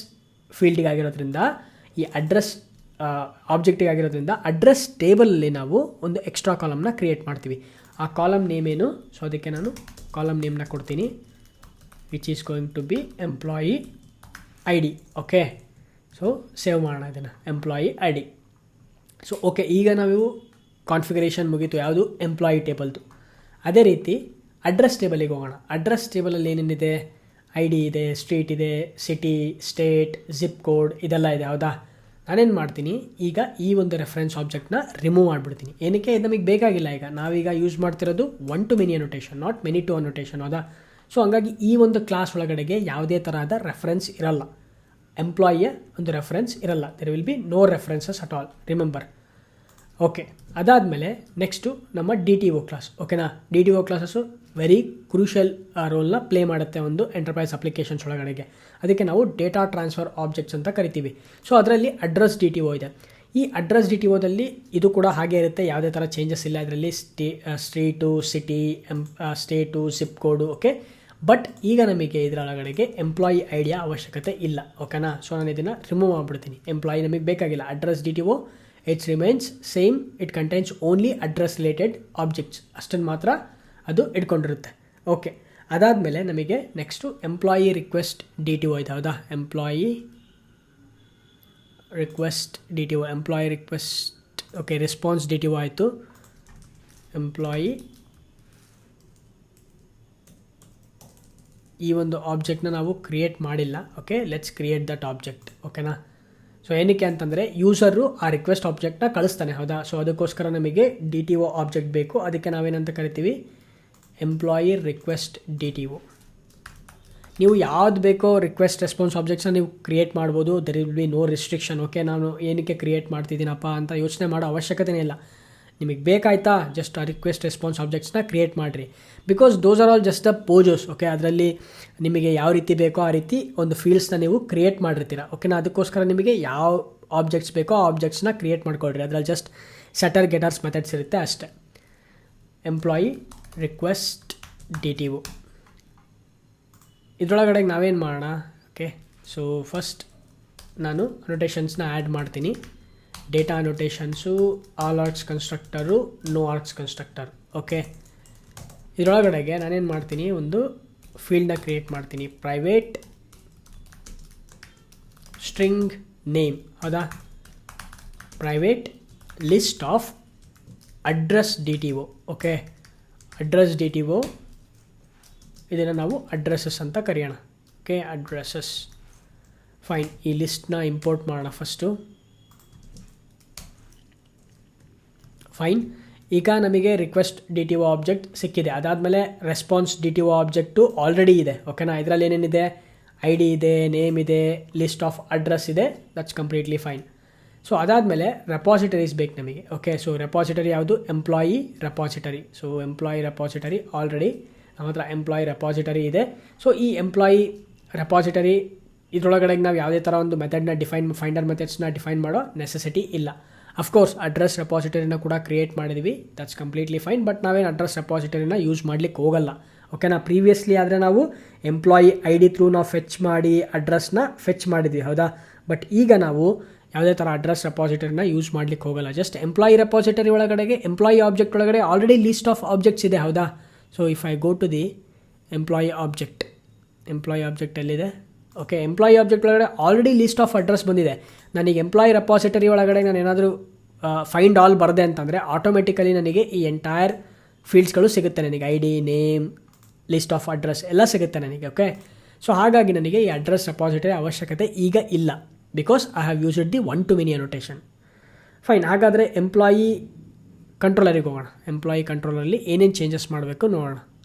ಫೀಲ್ಡಿಗೆ ಆಗಿರೋದ್ರಿಂದ, ಈ ಅಡ್ರೆಸ್ ಆಬ್ಜೆಕ್ಟಿಗೆ ಆಗಿರೋದ್ರಿಂದ ಅಡ್ರೆಸ್ ಟೇಬಲಲ್ಲಿ ನಾವು ಒಂದು ಎಕ್ಸ್ಟ್ರಾ ಕಾಲಮ್ನ ಕ್ರಿಯೇಟ್ ಮಾಡ್ತೀವಿ. ಆ ಕಾಲಮ್ ನೇಮ್ ಏನು, ಸೊ ಅದಕ್ಕೆ ನಾನು ಕಾಲಮ್ ನೇಮ್ನ ಕೊಡ್ತೀನಿ, which is going to be employee I D. Okay, so save ಮಾಡೋಣ ಇದನ್ನು, employee I D. So okay, ಈಗ ನಾವು ಕಾನ್ಫಿಗರೇಷನ್ ಮುಗೀತು ಯಾವುದು, ಎಂಪ್ಲಾಯಿ ಟೇಬಲ್ದು. ಅದೇ ರೀತಿ ಅಡ್ರೆಸ್ ಟೇಬಲಿಗೆ ಹೋಗೋಣ. ಅಡ್ರೆಸ್ ಟೇಬಲಲ್ಲಿ ಏನೇನಿದೆ, ಐ ಡಿ ಇದೆ, ಸ್ಟ್ರೀಟ್ ಇದೆ, ಸಿಟಿ, ಸ್ಟೇಟ್, ಜಿಪ್ ಕೋಡ್ ಇದೆಲ್ಲ ಇದೆ, ಹೌದಾ? ನಾನೇನು ಮಾಡ್ತೀನಿ, ಈಗ ಈ ಒಂದು ರೆಫರೆನ್ಸ್ ಆಬ್ಜೆಕ್ಟ್ನ ರಿಮೂವ್ ಮಾಡಿಬಿಡ್ತೀನಿ. ಏನಕ್ಕೆ, ಇದು ನಮಗೆ ಬೇಕಾಗಿಲ್ಲ. ಈಗ ನಾವೀಗ ಯೂಸ್ ಮಾಡ್ತಿರೋದು 1 to many annotation, not many to annotation, ಹೌದಾ? ಸೊ ಹಂಗಾಗಿ ಈ ಒಂದು ಕ್ಲಾಸ್ ಒಳಗಡೆಗೆ ಯಾವುದೇ ಥರದ ರೆಫರೆನ್ಸ್ ಇರಲ್ಲ, ಎಂಪ್ಲಾಯಿಯ ಒಂದು ರೆಫರೆನ್ಸ್ ಇರಲ್ಲ. There will be no references at all, remember. Okay, ಅದಾದಮೇಲೆ ನೆಕ್ಸ್ಟು ನಮ್ಮ DTO ಕ್ಲಾಸ್. ಓಕೆನಾ, DTO ಕ್ಲಾಸಸ್ಸು ವೆರಿ ಕ್ರೂಷಿಯಲ್ ರೋಲ್ನ ಪ್ಲೇ ಮಾಡುತ್ತೆ ಒಂದು ಎಂಟರ್ಪ್ರೈಸ್ ಅಪ್ಲಿಕೇಶನ್ಸ್ ಒಳಗಡೆಗೆ. ಅದಕ್ಕೆ ನಾವು ಡೇಟಾ ಟ್ರಾನ್ಸ್ಫರ್ ಆಬ್ಜೆಕ್ಟ್ಸ್ ಅಂತ ಕರಿತೀವಿ. ಸೊ ಅದರಲ್ಲಿ ಅಡ್ರೆಸ್ DTO ಇದೆ. ಈ ಅಡ್ರೆಸ್ DTOದಲ್ಲಿ ಇದು ಕೂಡ ಹಾಗೆ ಇರುತ್ತೆ, ಯಾವುದೇ ಥರ ಚೇಂಜಸ್ ಇಲ್ಲ. ಇದರಲ್ಲಿ street, city, state, zip code. Okay, but ಈಗ ನಮಗೆ ಇದರೊಳಗಡೆಗೆ ಎಂಪ್ಲಾಯಿ ಐಡಿಯಾ ಅವಶ್ಯಕತೆ ಇಲ್ಲ. ಓಕೆನಾ, ಸೊ ನಾನು ಇದನ್ನು ರಿಮೂವ್ ಮಾಡಿಬಿಡ್ತೀನಿ. ಎಂಪ್ಲಾಯಿ ನಮಗೆ ಬೇಕಾಗಿಲ್ಲ. Address DTO it's remains same, it contains only address related objects, ಅಷ್ಟನ್ನು ಮಾತ್ರ ಅದು ಇಟ್ಕೊಂಡಿರುತ್ತೆ. ಓಕೆ, ಅದಾದಮೇಲೆ ನಮಗೆ ನೆಕ್ಸ್ಟು ಎಂಪ್ಲಾಯಿ ರಿಕ್ವೆಸ್ಟ್ DTO ಇದೆ, ಹೌದಾ? Employee request okay response D T ಒ ಆಯಿತು. ಎಂಪ್ಲಾಯಿ ಈ ಒಂದು ಆಬ್ಜೆಕ್ಟ್ನ ನಾವು ಕ್ರಿಯೇಟ್ ಮಾಡಿಲ್ಲ. Okay let's create that object. ಓಕೆನಾ. ಸೊ ಏನಕ್ಕೆ ಅಂತಂದರೆ ಯೂಸರು ಆ ರಿಕ್ವೆಸ್ಟ್ ಆಬ್ಜೆಕ್ಟ್ನ ಕಳಿಸ್ತಾನೆ, ಹೌದಾ. ಸೊ ಅದಕ್ಕೋಸ್ಕರ ನಮಗೆ ಡಿ ಟಿ ಒ ಆಬ್ಜೆಕ್ಟ್ ಬೇಕು. ಅದಕ್ಕೆ ನಾವೇನಂತ ಕರಿತೀವಿ, employee request D T O. ನೀವು ಯಾವ್ದು ಬೇಕೋ ರಿಕ್ವೆಸ್ಟ್ ರೆಸ್ಪಾನ್ಸ್ ಆಬ್ಜೆಕ್ಟ್ಸ್ನ ನೀವು ಕ್ರಿಯೇಟ್ ಮಾಡ್ಬೋದು. There will be no restriction. Okay ನಾನು ಏನಕ್ಕೆ ಕ್ರಿಯೇಟ್ ಮಾಡ್ತಿದ್ದೀನಪ್ಪ ಅಂತ ಯೋಚನೆ ಮಾಡೋ ಅವಶ್ಯಕತೆನೇ ಇಲ್ಲ. ನಿಮಗೆ ಬೇಕಾಯ್ತಾ ಜಸ್ಟ್ ಆ ರಿಕ್ವೆಸ್ಟ್ ರೆಸ್ಪಾನ್ಸ್ ಆಬ್ಜೆಕ್ಟ್ಸ್ನ ಕ್ರಿಯೇಟ್ ಮಾಡಿರಿ. Because those are all just the POJOs. Okay ಅದರಲ್ಲಿ ನಿಮಗೆ ಯಾವ ರೀತಿ ಬೇಕೋ ಆ ರೀತಿ ಒಂದು ಫೀಲ್ಡ್ಸ್ನ ನೀವು ಕ್ರಿಯೇಟ್ ಮಾಡಿರ್ತೀರ. ಓಕೆನಾ. ಅದಕ್ಕೋಸ್ಕರ ನಿಮಗೆ ಯಾವ ಆಬ್ಜೆಕ್ಟ್ಸ್ ಬೇಕೋ ಆ ಆಬ್ಜೆಕ್ಟ್ಸ್ನ ಕ್ರಿಯೇಟ್ ಮಾಡ್ಕೊಳ್ರಿ. ಅದರಲ್ಲಿ ಜಸ್ಟ್ ಸೆಟರ್ ಗೆಟರ್ಸ್ ಮೆಥಡ್ಸ್ ಇರುತ್ತೆ ಅಷ್ಟೇ. Employee request D T O ಇದರೊಳಗಡೆ ನಾವೇನು ಮಾಡೋಣ. ಓಕೆ ಸೊ ಫಸ್ಟ್ ನಾನು ಅನೋಟೇಷನ್ಸ್ನ ಆ್ಯಡ್ ಮಾಡ್ತೀನಿ. Data annotations all args constructor, no args constructor. Okay ಇದರೊಳಗಡೆಗೆ ನಾನೇನು ಮಾಡ್ತೀನಿ, ಒಂದು ಫೀಲ್ಡ್ನ ಕ್ರಿಯೇಟ್ ಮಾಡ್ತೀನಿ. ಪ್ರೈವೇಟ್ ಸ್ಟ್ರಿಂಗ್ ನೇಮ್, ಹೌದಾ. Private list of address D T O. Okay address D T O ಇದನ್ನು ನಾವು ಅಡ್ರೆಸ್ಸಸ್ ಅಂತ ಕರೆಯೋಣ. Okay addresses fine. ಈ ಲಿಸ್ಟ್ನ ಇಂಪೋರ್ಟ್ ಮಾಡೋಣ ಫಸ್ಟು. ಫೈನ್. ಈಗ ನಮಗೆ request D T O object ಸಿಕ್ಕಿದೆ. ಅದಾದಮೇಲೆ ರೆಸ್ಪಾನ್ಸ್ ಡಿ ಟಿ ಒ ಆಬ್ಜೆಕ್ಟು ಆಲ್ರೆಡಿ ಇದೆ. ಓಕೆನಾ. ಇದರಲ್ಲಿ ಏನೇನಿದೆ, ಐ ಡಿ ಇದೆ, ನೇಮ್ ಇದೆ, ಲಿಸ್ಟ್ ಆಫ್ ಅಡ್ರೆಸ್ ಇದೆ. That's completely fine. ಸೊ ಅದಾದಮೇಲೆ ರೆಪಾಸಿಟರೀಸ್ ಬೇಕು ನಮಗೆ. ಓಕೆ ಸೊ ರೆಪಾಸಿಟರಿ ಯಾವುದು, employee repository. So employee repository already ನಮ್ಮ ಹತ್ರ ಎಂಪ್ಲಾಯಿ ರೆಪಾಸಿಟರಿ ಇದೆ. ಸೊ ಈ ಎಂಪ್ಲಾಯಿ ರೆಪಾಸಿಟರಿ ಇದರೊಳಗಡೆ ನಾವು ಯಾವುದೇ ಥರ ಒಂದು ಮೆಥಡ್ನ ಫೈಂಡರ್ ಮೆಥಡ್ಸ್ನ ಡಿಫೈನ್ ಮಾಡೋ ನೆಸೆಸಿಟಿ ಇಲ್ಲ. ಅಫ್ಕೋರ್ಸ್ ಅಡ್ರೆಸ್ ರೆಪಾಸಿಟರಿನ ಕೂಡ ಕ್ರಿಯೇಟ್ ಮಾಡಿದ್ವಿ. That's completely fine. ಬಟ್ ನಾವೇನು ಅಡ್ರೆಸ್ ರೆಪಾಸಿಟರಿನ ಯೂಸ್ ಮಾಡಲಿಕ್ಕೆ ಹೋಗಲ್ಲ. ಓಕೆನಾ. ಪ್ರೀವಿಯಸ್ಲಿ ಆದರೆ ನಾವು ಎಂಪ್ಲಾಯಿ ಐ ಡಿ ಥ್ರೂ ನಾವು ಫೆಚ್ ಮಾಡಿ ಅಡ್ರೆಸ್ನ ಫೆಚ್ ಮಾಡಿದ್ವಿ, ಹೌದಾ. ಬಟ್ ಈಗ ನಾವು ಯಾವುದೇ ಥರ ಅಡ್ರೆಸ್ ರೆಪಾಸಿಟರಿನ ಯೂಸ್ ಮಾಡಲಿಕ್ಕೆ ಹೋಗಲ್ಲ. ಜಸ್ಟ್ ಎಂಪ್ಲಾಯಿ ರೆಪಾಸಿಟರಿ ಒಳಗಡೆಗೆ ಎಂಪ್ಲಾಯಿ ಆಬ್ಜೆಕ್ಟ್ ಒಳಗಡೆ ಆಲ್ರೆಡಿ ಲಿಸ್ಟ್ ಆಫ್ ಆಬ್ಜೆಕ್ಟ್ಸ್ ಇದೆ, ಹೌದಾ. So if I go to the employee object, employee object ಎಲ್ಲಿದೆ. ಓಕೆ ಎಂಪ್ಲಾಯಿ ಆಬ್ಜೆಕ್ಟ್ ಒಳಗಡೆ ಆಲ್ರೆಡಿ ಲಿಸ್ಟ್ ಆಫ್ ಅಡ್ರೆಸ್ ಬಂದಿದೆ. ನನಗೆ ಎಂಪ್ಲಾಯಿ ರೆಪಾಸಿಟರಿ ಒಳಗಡೆ ನಾನು ಏನಾದರೂ ಫೈಂಡ್ ಆಲ್ ಬರದೆ ಅಂತಂದರೆ ಆಟೋಮೆಟಿಕಲಿ ನನಗೆ ಈ ಎಂಟೈರ್ ಫೀಲ್ಡ್ಸ್ಗಳು ಸಿಗುತ್ತೆ. ನನಗೆ I D, name, list of address ಎಲ್ಲ ಸಿಗುತ್ತೆ ನನಗೆ. ಓಕೆ ಸೊ ಹಾಗಾಗಿ ನನಗೆ ಈ ಅಡ್ರೆಸ್ ರೆಪಾಸಿಟರಿ ಅವಶ್ಯಕತೆ ಈಗ ಇಲ್ಲ. Because I have used the one to many annotation. Fine. ಹಾಗಾದರೆ ಎಂಪ್ಲಾಯಿ ಕಂಟ್ರೋಲರಿಗೆ ಹೋಗೋಣ. ಎಂಪ್ಲಾಯಿ ಕಂಟ್ರೋಲರಲ್ಲಿ ಏನೇನು ಚೇಂಜಸ್ ಮಾಡಬೇಕು ನೋಡೋಣ.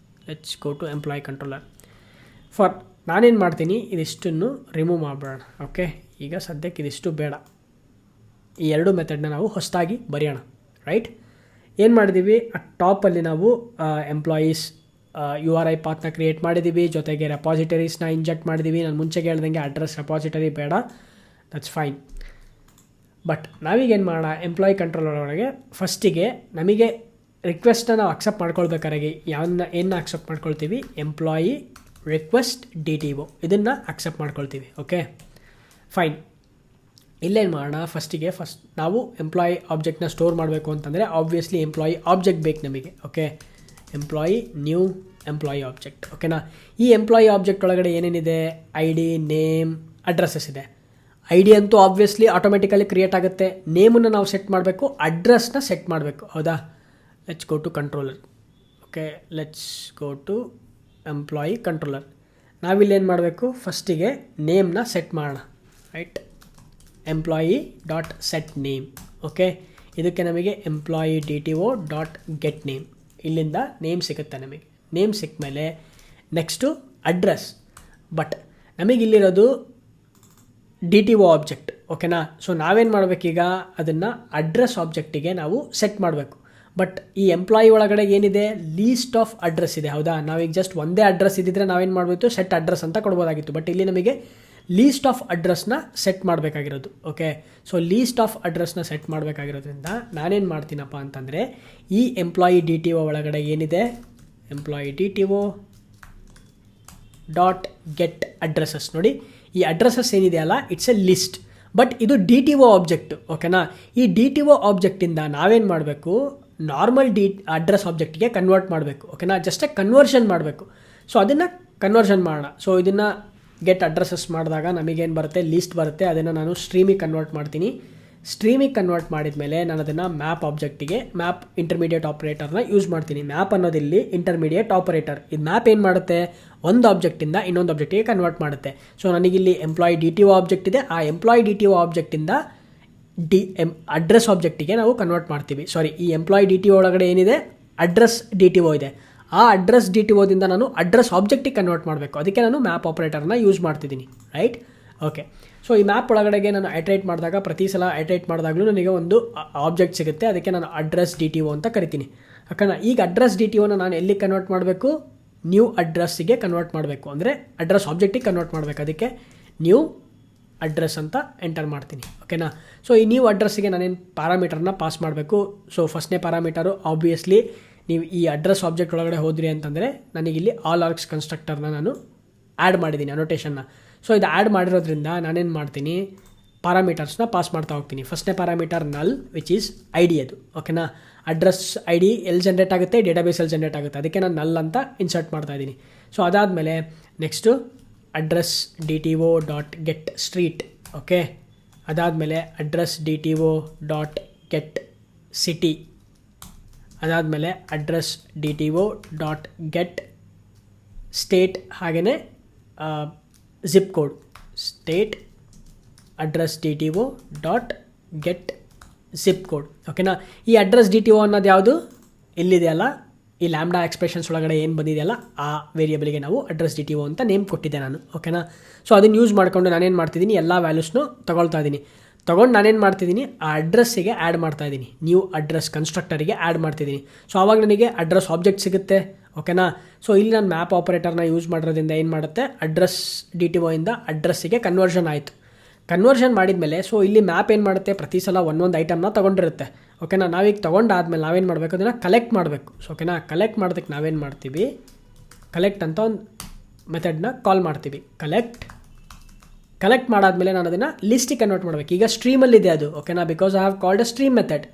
Let's go to employee controller. ನಾನೇನು ಮಾಡ್ತೀನಿ, ಇದಿಷ್ಟನ್ನು ರಿಮೂವ್ ಮಾಡಿಬಿಡೋಣ. ಓಕೆ ಈಗ ಸದ್ಯಕ್ಕೆ ಇದಿಷ್ಟು ಬೇಡ. ಈ ಎರಡು ಮೆಥಡ್ನ ನಾವು ಹೊಸದಾಗಿ ಬರೆಯೋಣ. ರೈಟ್. ಏನು ಮಾಡಿದ್ದೀವಿ, ಆ ಟಾಪಲ್ಲಿ ನಾವು ಎಂಪ್ಲಾಯೀಸ್ ಯು ಆರ್ ಐ ಪಾತ್ನ ಕ್ರಿಯೇಟ್ ಮಾಡಿದ್ದೀವಿ. ಜೊತೆಗೆ ರೆಪಾಸಿಟರೀಸ್ನ ಇಂಜೆಕ್ಟ್ ಮಾಡಿದ್ದೀವಿ. ನಾನು ಮುಂಚೆಗೆ ಹೇಳ್ದಂಗೆ ಅಡ್ರೆಸ್ ರೆಪಾಸಿಟರಿ ಬೇಡ. That's fine. ಬಟ್ ನಾವೀಗೇನು ಮಾಡೋಣ, ಎಂಪ್ಲಾಯಿ ಕಂಟ್ರೋಲರ್ ಒಳಗೆ ಫಸ್ಟಿಗೆ ನಮಗೆ ರಿಕ್ವೆಸ್ಟನ್ನ ನಾವು ಅಕ್ಸೆಪ್ಟ್ ಮಾಡ್ಕೊಳ್ಬೇಕಾದ್ರೆ ಏನನ್ನ ಅಕ್ಸೆಪ್ಟ್ ಮಾಡ್ಕೊಳ್ತೀವಿ, employee request D T O ಇದನ್ನು ಅಕ್ಸೆಪ್ಟ್ ಮಾಡ್ಕೊಳ್ತೀವಿ. Okay fine. ಇಲ್ಲೇನು ಮಾಡೋಣ, ಫಸ್ಟ್ ನಾವು ಎಂಪ್ಲಾಯಿ ಆಬ್ಜೆಕ್ಟ್ನ ಸ್ಟೋರ್ ಮಾಡಬೇಕು ಅಂತಂದರೆ ಆಬ್ವಿಯಸ್ಲಿ ಎಂಪ್ಲಾಯಿ ಆಬ್ಜೆಕ್ಟ್ ಬೇಕು ನಮಗೆ. Okay employee new employee object. ಓಕೆನಾ. ಈ ಎಂಪ್ಲಾಯಿ ಆಬ್ಜೆಕ್ಟ್ ಒಳಗಡೆ ಏನೇನಿದೆ, ಐ ಡಿ, ನೇಮ್, ಅಡ್ರೆಸ್ಸಸ್ ಇದೆ. ಐ ಡಿ ಅಂತೂ ಆಬ್ವಿಯಸ್ಲಿ ಆಟೋಮೆಟಿಕಲಿ ಕ್ರಿಯೇಟ್ ಆಗುತ್ತೆ. ನೇಮನ್ನು ನಾವು ಸೆಟ್ ಮಾಡಬೇಕು, ಅಡ್ರೆಸ್ನ ಸೆಟ್ ಮಾಡಬೇಕು, ಹೌದಾ. Let's go to controller. Okay let's go to employee controller. ನಾವಿಲ್ಲೇನು ಮಾಡಬೇಕು, ಫಸ್ಟಿಗೆ ನೇಮ್ನ ಸೆಟ್ ಮಾಡೋಣ. Right. Employee dot set name. Okay ಇದಕ್ಕೆ ನಮಗೆ employee D T O dot get name. ಇಲ್ಲಿಂದ ನೇಮ್ ಸಿಗುತ್ತೆ ನಮಗೆ. ನೇಮ್ ಸಿಕ್ಕ ಮೇಲೆ ನೆಕ್ಸ್ಟು ಅಡ್ರೆಸ್. ಬಟ್ ನಮಗಿಲ್ಲಿರೋದು ಡಿ ಟಿ ಒ ಆಬ್ಜೆಕ್ಟ್. ಓಕೆನಾ. ಸೊ ನಾವೇನು ಮಾಡಬೇಕೀಗ, ಅದನ್ನು ಅಡ್ರೆಸ್ ಆಬ್ಜೆಕ್ಟಿಗೆ ನಾವು ಸೆಟ್ ಮಾಡಬೇಕು. ಬಟ್ ಈ ಎಂಪ್ಲಾಯಿ ಒಳಗಡೆ ಏನಿದೆ, ಲೀಸ್ಟ್ ಆಫ್ ಅಡ್ರೆಸ್ ಇದೆ, ಹೌದಾ. ನಾವೀಗ ಜಸ್ಟ್ ಒಂದೇ ಅಡ್ರೆಸ್ ಇದ್ದಿದ್ರೆ ನಾವೇನು ಮಾಡಬೇಕು, ಸೆಟ್ ಅಡ್ರೆಸ್ ಅಂತ ಕೊಡ್ಬೋದಾಗಿತ್ತು. ಬಟ್ ಇಲ್ಲಿ ನಮಗೆ ಲೀಸ್ಟ್ ಆಫ್ ಅಡ್ರೆಸ್ನ ಸೆಟ್ ಮಾಡಬೇಕಾಗಿರೋದು. ಓಕೆ ಸೊ ಲೀಸ್ಟ್ ಆಫ್ ಅಡ್ರೆಸ್ನ ಸೆಟ್ ಮಾಡಬೇಕಾಗಿರೋದ್ರಿಂದ ನಾನೇನು ಮಾಡ್ತೀನಪ್ಪ ಅಂತಂದರೆ, ಈ ಎಂಪ್ಲಾಯಿ ಡಿ ಟಿ ಒ ಒಳಗಡೆ ಏನಿದೆ, employee D T O dot get addresses. ನೋಡಿ ಈ ಅಡ್ರೆಸಸ್ ಏನಿದೆಯಲ್ಲ, ಇಟ್ಸ್ ಎ ಲಿಸ್ಟ್. ಬಟ್ ಇದು ಡಿ ಟಿ ಒ ಆಬ್ಜೆಕ್ಟ್. ಓಕೆನಾ. ಈ ಡಿ ಟಿ ಒ ಆಬ್ಜೆಕ್ಟಿಂದ ನಾವೇನು ಮಾಡಬೇಕು, ನಾರ್ಮಲ್ ಅಡ್ರೆಸ್ ಆಬ್ಜೆಕ್ಟಿಗೆ ಕನ್ವರ್ಟ್ ಮಾಡಬೇಕು. ಓಕೆನಾ. ಜಸ್ಟ್ ಕನ್ವರ್ಷನ್ ಮಾಡಬೇಕು. ಸೊ ಅದನ್ನು ಕನ್ವರ್ಷನ್ ಮಾಡೋಣ. ಸೊ ಇದನ್ನು ಗೆಟ್ ಅಡ್ರೆಸಸ್ ಮಾಡಿದಾಗ ನಮಗೇನು ಬರುತ್ತೆ, ಲೀಸ್ಟ್ ಬರುತ್ತೆ. ಅದನ್ನು ನಾನು ಸ್ಟ್ರೀಮಿಗೆ ಕನ್ವರ್ಟ್ ಮಾಡ್ತೀನಿ. ಸ್ಟ್ರೀಮಿಗೆ ಕನ್ವರ್ಟ್ ಮಾಡಿದ ಮೇಲೆ ನಾನು ಅದನ್ನು ಮ್ಯಾಪ್ ಆಬ್ಜೆಕ್ಟಿಗೆ ಮ್ಯಾಪ್ ಇಂಟರ್ಮೀಡಿಯೇಟ್ ಆಪರೇಟರ್ನ ಯೂಸ್ ಮಾಡ್ತೀನಿ. ಮ್ಯಾಪ್ ಅನ್ನೋದಿಲ್ಲಿ ಇಂಟರ್ಮೀಡಿಯೇಟ್ ಆಪರೇಟರ್. ಇದು ಮ್ಯಾಪ್ ಏನು ಮಾಡುತ್ತೆ, ಒಂದು ಆಬ್ಜೆಕ್ಟಿಂದ ಇನ್ನೊಂದು ಆಬ್ಜೆಕ್ಟಿಗೆ ಕನ್ವರ್ಟ್ ಮಾಡುತ್ತೆ. ಸೊ ನನಗಿಲ್ಲಿ ಎಂಪ್ಲಾಯಿ DTO ಆಬ್ಜೆಕ್ಟ್ ಇದೆ. ಆ ಎಂಪ್ಲಾಯಿ DTO ಆಬ್ಜೆಕ್ಟಿಂದ ಅಡ್ರೆಸ್ ಆಬ್ಜೆಕ್ಟಿಗೆ ನಾವು ಕನ್ವರ್ಟ್ ಮಾಡ್ತೀವಿ. ಈ ಎಂಪ್ಲಾಯಿ DTO ಒಳಗಡೆ ಏನಿದೆ, ಅಡ್ರೆಸ್ DTO ಇದೆ. ಆ ಅಡ್ರೆಸ್ DTOದಿಂದ ನಾನು ಅಡ್ರೆಸ್ ಆಬ್ಜೆಕ್ಟಿಗೆ ಕನ್ವರ್ಟ್ ಮಾಡಬೇಕು. ಅದಕ್ಕೆ ನಾನು ಮ್ಯಾಪ್ ಆಪರೇಟರ್ನ ಯೂಸ್ ಮಾಡ್ತಿದ್ದೀನಿ, ರೈಟ್? ಓಕೆ. ಸೊ ಈ ಮ್ಯಾಪ್ ಒಳಗಡೆಗೆ ನಾನು ಐಟ್ರೇಟ್ ಮಾಡಿದಾಗ, ಪ್ರತಿ ಸಲ ಐಟ್ರೇಟ್ ಮಾಡಿದಾಗಲೂ ನನಗೆ ಒಂದು ಆಬ್ಜೆಕ್ಟ್ ಸಿಗುತ್ತೆ. ಅದಕ್ಕೆ ನಾನು ಅಡ್ರೆಸ್ DTO ಅಂತ ಕರಿತೀನಿ. ಯಾಕಂದ್ರೆ ಈಗ ಅಡ್ರೆಸ್ DTOನ ನಾನು ಎಲ್ಲಿ ಕನ್ವರ್ಟ್ ಮಾಡಬೇಕು, ನ್ಯೂ ಅಡ್ರೆಸ್ಸಿಗೆ ಕನ್ವರ್ಟ್ ಮಾಡಬೇಕು. ಅಂದರೆ ಅಡ್ರೆಸ್ ಆಬ್ಜೆಕ್ಟಿಗೆ ಕನ್ವರ್ಟ್ ಮಾಡಬೇಕು. ಅದಕ್ಕೆ ನ್ಯೂ ಅಡ್ರೆಸ್ ಅಂತ ಎಂಟರ್ ಮಾಡ್ತೀನಿ. ಓಕೆನಾ? ಸೊ ಈ ನ್ಯೂ ಅಡ್ರೆಸ್ಸಿಗೆ ನಾನೇನು ಪ್ಯಾರಾಮೀಟರ್ನ ಪಾಸ್ ಮಾಡಬೇಕು. ಸೊ ಫಸ್ಟ್ನೇ ಪ್ಯಾರಾಮೀಟರು ಆಬ್ವಿಯಸ್ಲಿ ನೀವು ಈ ಅಡ್ರೆಸ್ ಆಬ್ಜೆಕ್ಟ್ ಒಳಗಡೆ ಹೋದ್ರಿ ಅಂತಂದರೆ ನನಗಿಲ್ಲಿ ಆಲ್ ಆರ್ಕ್ಸ್ ಕನ್ಸ್ಟ್ರಕ್ಟರ್ನ ನಾನು ಆ್ಯಡ್ ಮಾಡಿದ್ದೀನಿ, ಅನೋಟೇಷನ್ನ. ಸೊ ಇದು ಆ್ಯಡ್ ಮಾಡಿರೋದ್ರಿಂದ ನಾನೇನು ಮಾಡ್ತೀನಿ, ಪ್ಯಾರಾಮೀಟರ್ಸ್ನ ಪಾಸ್ ಮಾಡ್ತಾ ಹೋಗ್ತೀನಿ. ಫಸ್ಟ್ನೇ ಪ್ಯಾರಾಮೀಟರ್ ನಲ್, ವಿಚ್ ಈಸ್ ID ಅದು. ಓಕೆನಾ? ಅಡ್ರೆಸ್ ID ಎಲ್ಲಿ ಜನ್ರೇಟ್ ಆಗುತ್ತೆ, ಡೇಟಾಬೇಸಲ್ಲಿ ಜನ್ರೇಟ್ ಆಗುತ್ತೆ. ಅದಕ್ಕೆ ನಾನು ನಲ್ ಅಂತ ಇನ್ಸರ್ಟ್ ಮಾಡ್ತಾ ಇದ್ದೀನಿ. ಸೊ ಅದಾದಮೇಲೆ next address DTO dot get street. Okay. ಅದಾದಮೇಲೆ address DTO dot get city. ಅದಾದಮೇಲೆ address DTO dot get state, ಹಾಗೆಯೇ zip code. State address DTO dot get zip code. ಓಕೆನಾ? ಈ ಅಡ್ರೆಸ್ DTO ಅನ್ನೋದು ಯಾವುದು, ಇಲ್ಲಿದೆಯಲ್ಲ, ಈ ಲ್ಯಾಂಬ್ಡಾ ಎಕ್ಸ್ಪ್ರೆಷನ್ಸ್ ಒಳಗಡೆ ಏನು ಬಂದಿದೆಯಲ್ಲ ಆ ವೇರಿಯಬಲ್ಗೆ ನಾವು ಅಡ್ರೆಸ್ DTO ಅಂತ ನೇಮ್ ಕೊಟ್ಟಿದ್ದೆ ನಾನು. ಓಕೆನಾ? ಸೊ ಅದನ್ನು ಯೂಸ್ ಮಾಡಿಕೊಂಡು ನಾನೇನು ಮಾಡ್ತಿದ್ದೀನಿ, ಎಲ್ಲ ವ್ಯಾಲ್ಯೂಸ್ನು ತೊಗೊಳ್ತಾ ಇದ್ದೀನಿ. ತೊಗೊಂಡು ನಾನೇನು ಮಾಡ್ತಿದ್ದೀನಿ, ಆ ಅಡ್ರೆಸ್ಸಿಗೆ ಆ್ಯಡ್ ಮಾಡ್ತಾ ಇದ್ದೀನಿ, ನ್ಯೂ ಅಡ್ರೆಸ್ ಕನ್ಸ್ಟ್ರಕ್ಟರಿಗೆ ಆ್ಯಡ್ ಮಾಡ್ತಿದ್ದೀನಿ. ಸೊ ಆವಾಗ ನನಗೆ ಅಡ್ರೆಸ್ ಆಬ್ಜೆಕ್ಟ್ ಸಿಗುತ್ತೆ. ಓಕೆನಾ? ಸೊ ಇಲ್ಲಿ ನಾನು ಮ್ಯಾಪ್ ಆಪರೇಟರ್ನ ಯೂಸ್ ಮಾಡೋದ್ರಿಂದ ಏನು ಮಾಡುತ್ತೆ, ಅಡ್ರೆಸ್ DTO ಇಂದ ಅಡ್ರೆಸ್ಸಿಗೆ ಕನ್ವರ್ಷನ್ ಆಯಿತು. ಕನ್ವರ್ಷನ್ ಮಾಡಿದ್ಮೇಲೆ ಸೊ ಇಲ್ಲಿ ಮ್ಯಾಪ್ ಏನು ಮಾಡುತ್ತೆ, ಪ್ರತಿ ಸಲ ಒಂದೊಂದು ಐಟಮ್ನ ತೊಗೊಂಡಿರುತ್ತೆ. ಓಕೆನಾ? ನಾವೀಗ ತೊಗೊಂಡಾದ್ಮೇಲೆ ನಾವೇನು ಮಾಡಬೇಕು, ಅದನ್ನು ಕಲೆಕ್ಟ್ ಮಾಡಬೇಕು. ಸೊ ಓಕೆನಾ? ಕಲೆಕ್ಟ್ ಮಾಡೋದಕ್ಕೆ ನಾವೇನು ಮಾಡ್ತೀವಿ, ಕಲೆಕ್ಟ್ ಅಂತ ಒಂದು ಮೆಥಡ್ನ ಕಾಲ್ ಮಾಡ್ತೀವಿ. ಕಲೆಕ್ಟ್ ಮಾಡಾದ್ಮೇಲೆ ನಾನು ಅದನ್ನು ಲಿಸ್ಟಿಗೆ ಕನ್ವರ್ಟ್ ಮಾಡಬೇಕು. ಈಗ ಸ್ಟ್ರೀಮಲ್ಲಿದೆ ಅದು. ಓಕೆನಾ? Because I have called a stream method.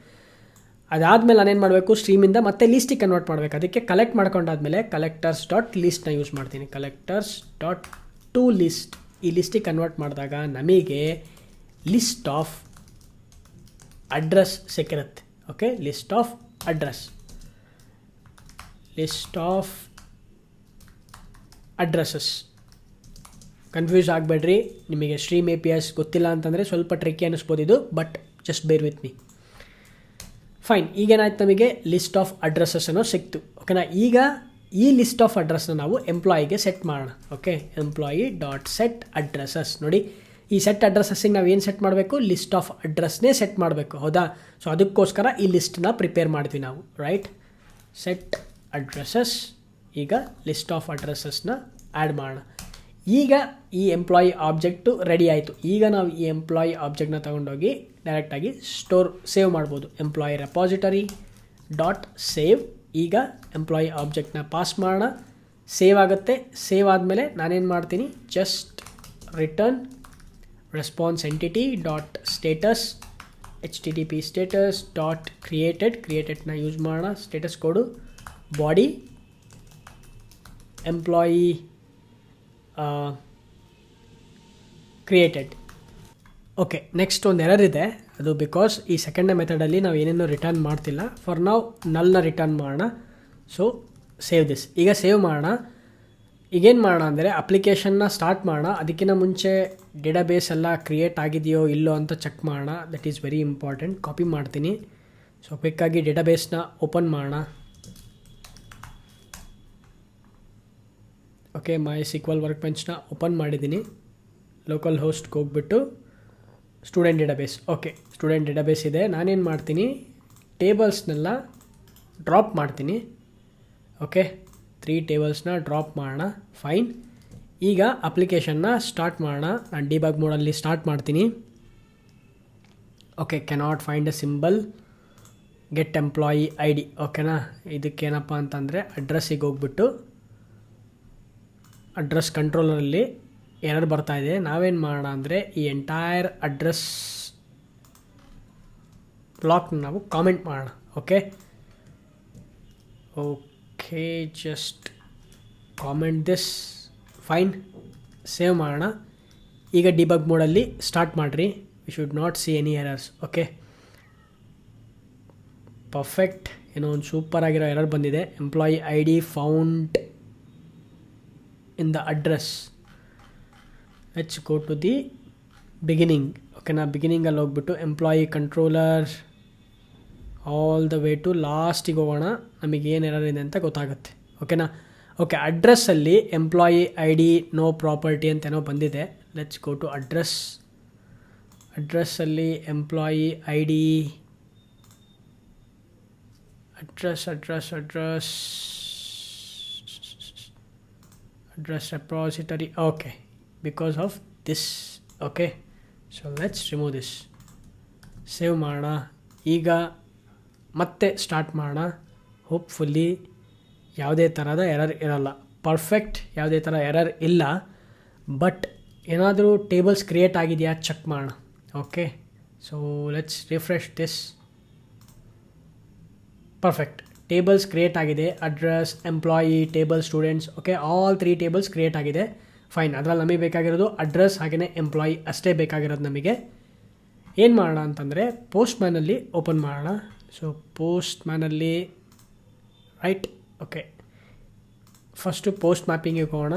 ಅದಾದಮೇಲೆ ನಾನೇನು ಮಾಡಬೇಕು, ಸ್ಟ್ರೀಮಿಂದ ಮತ್ತೆ ಲಿಸ್ಟಿಗೆ ಕನ್ವರ್ಟ್ ಮಾಡಬೇಕು. ಅದಕ್ಕೆ ಕಲೆಕ್ಟ್ ಮಾಡ್ಕೊಂಡಾದ್ಮೇಲೆ ಕಲೆಕ್ಟರ್ಸ್ ಡಾಟ್ ಲಿಸ್ಟ್ನ ಯೂಸ್ ಮಾಡ್ತೀನಿ. Collectors dot to list. ಈ ಲಿಸ್ಟಿಗೆ ಕನ್ವರ್ಟ್ ಮಾಡಿದಾಗ ನಮಗೆ ಲಿಸ್ಟ್ ಆಫ್ ಅಡ್ರೆಸ್ ಸಿಕ್ಕಿರುತ್ತೆ. Okay. List of addresses. Confuse ಆಗಬೇಡ್ರಿ. ನಿಮಗೆ ಸ್ಟ್ರೀಮ್ APIs ಗೊತ್ತಿಲ್ಲ ಅಂತಂದರೆ ಸ್ವಲ್ಪ ಟ್ರಿಕ್ಕಿ ಅನ್ನಿಸ್ಬೋದು ಇದು, but just bear with me. Fine. ಈಗೇನಾಯ್ತು, ನಮಗೆ ಲಿಸ್ಟ್ ಆಫ್ ಅಡ್ರೆಸ್ಸಸ್ ಅನ್ನೋ ಸಿಕ್ತು. ಓಕೆನಾ? ಈಗ ಈ ಲಿಸ್ಟ್ ಆಫ್ ಅಡ್ರೆಸ್ನ ನಾವು ಎಂಪ್ಲಾಯಿಗೆ ಸೆಟ್ ಮಾಡೋಣ. Okay. Employee dot set addresses. ನೋಡಿ, ಈ ಸೆಟ್ ಅಡ್ರೆಸ್ಸಿಗೆ ನಾವು ಏನು ಸೆಟ್ ಮಾಡಬೇಕು, ಲಿಸ್ಟ್ ಆಫ್ ಅಡ್ರೆಸ್ನೇ ಸೆಟ್ ಮಾಡಬೇಕು. ಹೌದಾ? ಸೊ ಅದಕ್ಕೋಸ್ಕರ ಈ ಲಿಸ್ಟನ್ನ ಪ್ರಿಪೇರ್ ಮಾಡ್ತೀವಿ ನಾವು, ರೈಟ್? Set addresses. ಈಗ ಲಿಸ್ಟ್ ಆಫ್ ಅಡ್ರೆಸಸ್ನ ಆ್ಯಡ್ ಮಾಡೋಣ. ಈಗ ಈ ಎಂಪ್ಲಾಯಿ ಆಬ್ಜೆಕ್ಟು ರೆಡಿ ಆಯಿತು. ಈಗ ನಾವು ಈ ಎಂಪ್ಲಾಯಿ ಆಬ್ಜೆಕ್ಟ್ನ ತೊಗೊಂಡೋಗಿ ಡೈರೆಕ್ಟಾಗಿ ಸೇವ್ ಮಾಡ್ಬೋದು. Employee repository dot save. ಈಗ ಎಂಪ್ಲಾಯಿ ಆಬ್ಜೆಕ್ಟ್ನ ಪಾಸ್ ಮಾಡೋಣ. ಸೇವ್ ಆಗುತ್ತೆ. ಸೇವ್ ಆದಮೇಲೆ ನಾನೇನು ಮಾಡ್ತೀನಿ, just return response entity dot status HTTP status dot ಕ್ರಿಯೇಟೆಡ್ನ ಯೂಸ್ ಮಾಡೋಣ. Status code body employee created. Okay. Next ಒಂದು ಎರರ್ ಇದೆ. ಅದು ಬಿಕಾಸ್ ಈ ಸೆಕೆಂಡ್ನೇ ಮೆಥಡಲ್ಲಿ ನಾವು ಏನೇನೋ ರಿಟರ್ನ್ ಮಾಡ್ತಿಲ್ಲ. ಫಾರ್ ನಾವು ನಲ್ನ ರಿಟರ್ನ್ ಮಾಡೋಣ. So save this. ಈಗ ಸೇವ್ ಮಾಡೋಣ. ಈಗೇನು ಮಾಡೋಣ ಅಂದರೆ ಅಪ್ಲಿಕೇಶನ್ನ ಸ್ಟಾರ್ಟ್ ಮಾಡೋಣ. ಅದಕ್ಕಿಂತ ಮುಂಚೆ ಡೇಟಾಬೇಸ್ ಎಲ್ಲ ಕ್ರಿಯೇಟ್ ಆಗಿದೆಯೋ ಇಲ್ಲೋ ಅಂತ ಚೆಕ್ ಮಾಡೋಣ. That is very important. Copy ಮಾಡ್ತೀನಿ. ಸೊ ಕ್ವಿಕ್ಕಾಗಿ ಡೇಟಾಬೇಸ್ನ ಓಪನ್ ಮಾಡೋಣ. ಓಕೆ. MySQL ವರ್ಕ್ಬೆಂಚ್ನ ಓಪನ್ ಮಾಡಿದ್ದೀನಿ. ಲೋಕಲ್ ಹೋಸ್ಟ್ಗೆ ಹೋಗ್ಬಿಟ್ಟು student database. Okay. Student database ಇದೆ. ನಾನೇನು ಮಾಡ್ತೀನಿ, ಟೇಬಲ್ಸ್ನೆಲ್ಲ ಡ್ರಾಪ್ ಮಾಡ್ತೀನಿ. ಓಕೆ. 3 ಟೇಬಲ್ಸ್ನ ಡ್ರಾಪ್ ಮಾಡೋಣ. ಫೈನ್. ಈಗ ಅಪ್ಲಿಕೇಶನ್ನ ಸ್ಟಾರ್ಟ್ ಮಾಡೋಣ. ನಾನು ಡಿಬಗ್ ಮೋಡಲ್ಲಿ ಸ್ಟಾರ್ಟ್ ಮಾಡ್ತೀನಿ. Okay. Cannot find a symbol get employee ID. ಓಕೆನಾ? ಇದಕ್ಕೇನಪ್ಪ ಅಂತಂದರೆ ಅಡ್ರೆಸ್ಸಿಗೆ ಹೋಗ್ಬಿಟ್ಟು ಅಡ್ರೆಸ್ ಕಂಟ್ರೋಲರಲ್ಲಿ ಎರರ್ ಬರ್ತಾ ಇದೆ. ನಾವೇನು ಮಾಡೋಣ ಅಂದರೆ ಈ ಎಂಟೈರ್ ಅಡ್ರೆಸ್ ಬ್ಲಾಕ್ನ ನಾವು ಕಾಮೆಂಟ್ ಮಾಡೋಣ. Okay. Just comment this. Fine. Save ಮಾಡೋಣ. ಈಗ ಡಿಬಗ್ ಮೋಡಲ್ಲಿ ಸ್ಟಾರ್ಟ್ ಮಾಡಿರಿ. We should not see any errors. Okay, perfect. ಏನೋ ಒಂದು ಸೂಪರ್ ಆಗಿರೋ ಎರರ್ ಬಂದಿದೆ. Employee I D found in the address. Let's go to the beginning. ಓಕೆನಾ, ಬಿಗಿನಿಂಗಲ್ಲಿ ಹೋಗ್ಬಿಟ್ಟು employee controller all the way to ಲಾಸ್ಟಿಗೆ ಹೋಗೋಣ. ನಮಗೆ ಏನು ಎರರ್ ಇದೆ ಅಂತ ಗೊತ್ತಾಗುತ್ತೆ. ಓಕೆನಾ. ಓಕೆ, ಅಡ್ರೆಸ್ಸಲ್ಲಿ employee I D no property ಅಂತೇನೋ ಬಂದಿದೆ. Let's go to address. ಅಡ್ರೆಸ್ಸಲ್ಲಿ employee I D address repository. Okay, because of this. Okay, so let's remove this. Save ಮಾಡೋಣ. ಈಗ ಮತ್ತೆ ಸ್ಟಾರ್ಟ್ ಮಾಡೋಣ. ಹೋಪ್ಫುಲ್ಲಿ ಯಾವುದೇ ಥರದ ಎರರ್ ಇರಲ್ಲ. ಪರ್ಫೆಕ್ಟ್, ಯಾವುದೇ ಥರ ಎರರ್ ಇಲ್ಲ. ಬಟ್ ಏನಾದರೂ ಟೇಬಲ್ಸ್ ಕ್ರಿಯೇಟ್ ಆಗಿದೆಯಾ ಚೆಕ್ ಮಾಡೋಣ. Okay, so let's refresh this. Perfect, tables create ಆಗಿದೆ. Address, employee, table, students. Okay, all 3 tables create ಆಗಿದೆ. ಫೈನ್. ಅದರಲ್ಲಿ ನಮಗೆ ಬೇಕಾಗಿರೋದು ಅಡ್ರೆಸ್ ಹಾಗೆಯೇ ಎಂಪ್ಲಾಯಿ ಅಷ್ಟೇ ಬೇಕಾಗಿರೋದು ನಮಗೆ. ಏನು ಮಾಡೋಣ ಅಂತಂದರೆ ಪೋಸ್ಟ್ ಮ್ಯಾನಲ್ಲಿ ಓಪನ್ ಮಾಡೋಣ. ಸೊ ಪೋಸ್ಟ್ ಮ್ಯಾನಲ್ಲಿ ರೈಟ್. ಓಕೆ, ಫಸ್ಟು ಪೋಸ್ಟ್ ಮ್ಯಾಪಿಂಗಿಗೆ ಹೋಗೋಣ.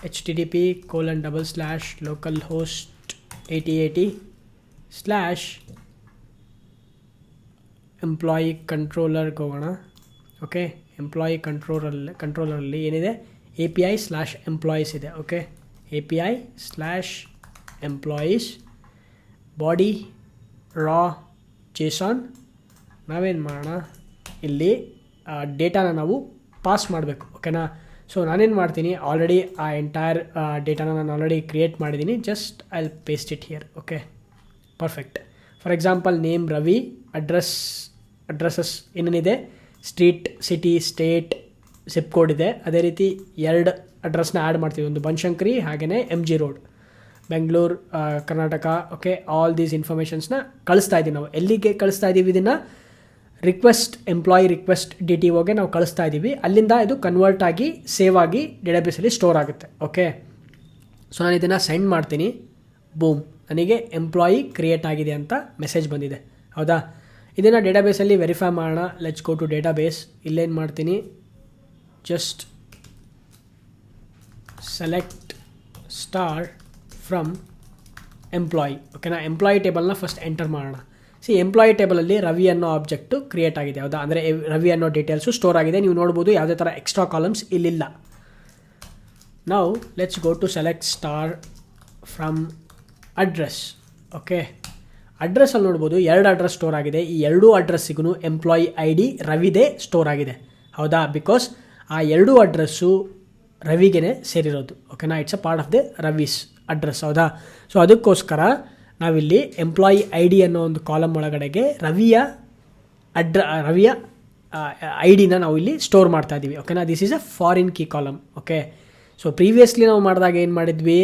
http://localhost 8080/employee controllerಗೆ ಹೋಗೋಣ. ಓಕೆ, ಎಂಪ್ಲಾಯಿ ಕಂಟ್ರೋಲರಲ್ಲಿ ಏನಿದೆ, API/employees ಇದೆ. ಓಕೆ, API/employees ಬಾಡಿ ರಾ JSON. ನಾವೇನು ಮಾಡೋಣ, ಇಲ್ಲಿ ಡೇಟಾನ ನಾವು ಪಾಸ್ ಮಾಡಬೇಕು. ಓಕೆನಾ. ಸೊ ನಾನೇನು ಮಾಡ್ತೀನಿ, ಆಲ್ರೆಡಿ ಆ ಎಂಟೈರ್ ಡೇಟಾನ ನಾನು ಆಲ್ರೆಡಿ ಕ್ರಿಯೇಟ್ ಮಾಡಿದ್ದೀನಿ. Just I will paste it here. Okay, perfect. For example name Ravi, addresses ಏನೇನಿದೆ, street, city, state, zip code ಇದೆ. ಅದೇ ರೀತಿ 2 ಅಡ್ರೆಸ್ನ ಆ್ಯಡ್ ಮಾಡ್ತೀವಿ. ಒಂದು ಬನಶಂಕರಿ ಹಾಗೆಯೇ MG road, Bengaluru, Karnataka. Okay, all these ಇನ್ಫಾರ್ಮೇಷನ್ಸ್ನ ಕಳಿಸ್ತಾ ಇದ್ದೀವಿ. ನಾವು ಎಲ್ಲಿಗೆ ಕಳಿಸ್ತಾ ಇದ್ದೀವಿ ಇದನ್ನು, ರಿಕ್ವೆಸ್ಟ್, ಎಂಪ್ಲಾಯಿ ರಿಕ್ವೆಸ್ಟ್ DTOಗೆ ನಾವು ಕಳಿಸ್ತಾ ಇದ್ದೀವಿ. ಅಲ್ಲಿಂದ ಇದು ಕನ್ವರ್ಟ್ ಆಗಿ ಸೇವ್ ಆಗಿ ಡೇಟಾಬೇಸಲ್ಲಿ ಸ್ಟೋರ್ ಆಗುತ್ತೆ. ಓಕೆ, ಸೊ ನಾನು ಇದನ್ನು ಸೆಂಡ್ ಮಾಡ್ತೀನಿ. ಬೂಮ್, ನನಗೆ ಎಂಪ್ಲಾಯಿ ಕ್ರಿಯೇಟ್ ಆಗಿದೆ ಅಂತ ಮೆಸೇಜ್ ಬಂದಿದೆ. ಹೌದಾ. ಇದನ್ನು ಡೇಟಾಬೇಸಲ್ಲಿ ವೆರಿಫೈ ಮಾಡೋಣ. Let's go to database. ಇಲ್ಲೇನು ಮಾಡ್ತೀನಿ, just select star from employee. ಓಕೆನಾ. ಎಂಪ್ಲಾಯಿ ಟೇಬಲ್ನ ಫಸ್ಟ್ ಎಂಟರ್ ಮಾಡೋಣ. ಎಂಪ್ಲಾಯಿ ಟೇಬಲಲ್ಲಿ ರವಿ ಅನ್ನೋ ಆಬ್ಜೆಕ್ಟು ಕ್ರಿಯೇಟ್ ಆಗಿದೆ. ಹೌದಾ, ಅಂದರೆ ರವಿ ಅನ್ನೋ ಡೀಟೇಲ್ಸು ಸ್ಟೋರ್ ಆಗಿದೆ. ನೀವು ನೋಡ್ಬೋದು ಯಾವುದೇ ಥರ ಎಕ್ಸ್ಟ್ರಾ ಕಾಲಮ್ಸ್ ಇಲ್ಲಿಲ್ಲ. ನಾವು let's go to select star from address. Okay, ಅಡ್ರೆಸ್ಸಲ್ಲಿ ನೋಡ್ಬೋದು 2 ಅಡ್ರೆಸ್ ಸ್ಟೋರ್ ಆಗಿದೆ. ಈ 2 ಅಡ್ರೆಸ್ಸಿಗೂ ಎಂಪ್ಲಾಯಿ ಐ ಡಿ ರವಿದೇ ಸ್ಟೋರ್ ಆಗಿದೆ. ಹೌದಾ, ಬಿಕಾಸ್ ಆ 2 ಅಡ್ರೆಸ್ಸು ರವಿಗೆ ಸೇರಿರೋದು. ಓಕೆನಾ, it's a part of the Ravi's address. ಹೌದಾ. ಸೊ ಅದಕ್ಕೋಸ್ಕರ ನಾವಿಲ್ಲಿ ಎಂಪ್ಲಾಯಿ ಐ ಡಿ ಅನ್ನೋ ಒಂದು ಕಾಲಮ್ ಒಳಗಡೆಗೆ ರವಿಯ ಐ ಡಿನ ನಾವು ಇಲ್ಲಿ ಸ್ಟೋರ್ ಮಾಡ್ತಾ ಇದ್ದೀವಿ. ಓಕೆನಾ, this is a foreign key column. Okay, so previously ನಾವು ಮಾಡಿದಾಗ ಏನು ಮಾಡಿದ್ವಿ,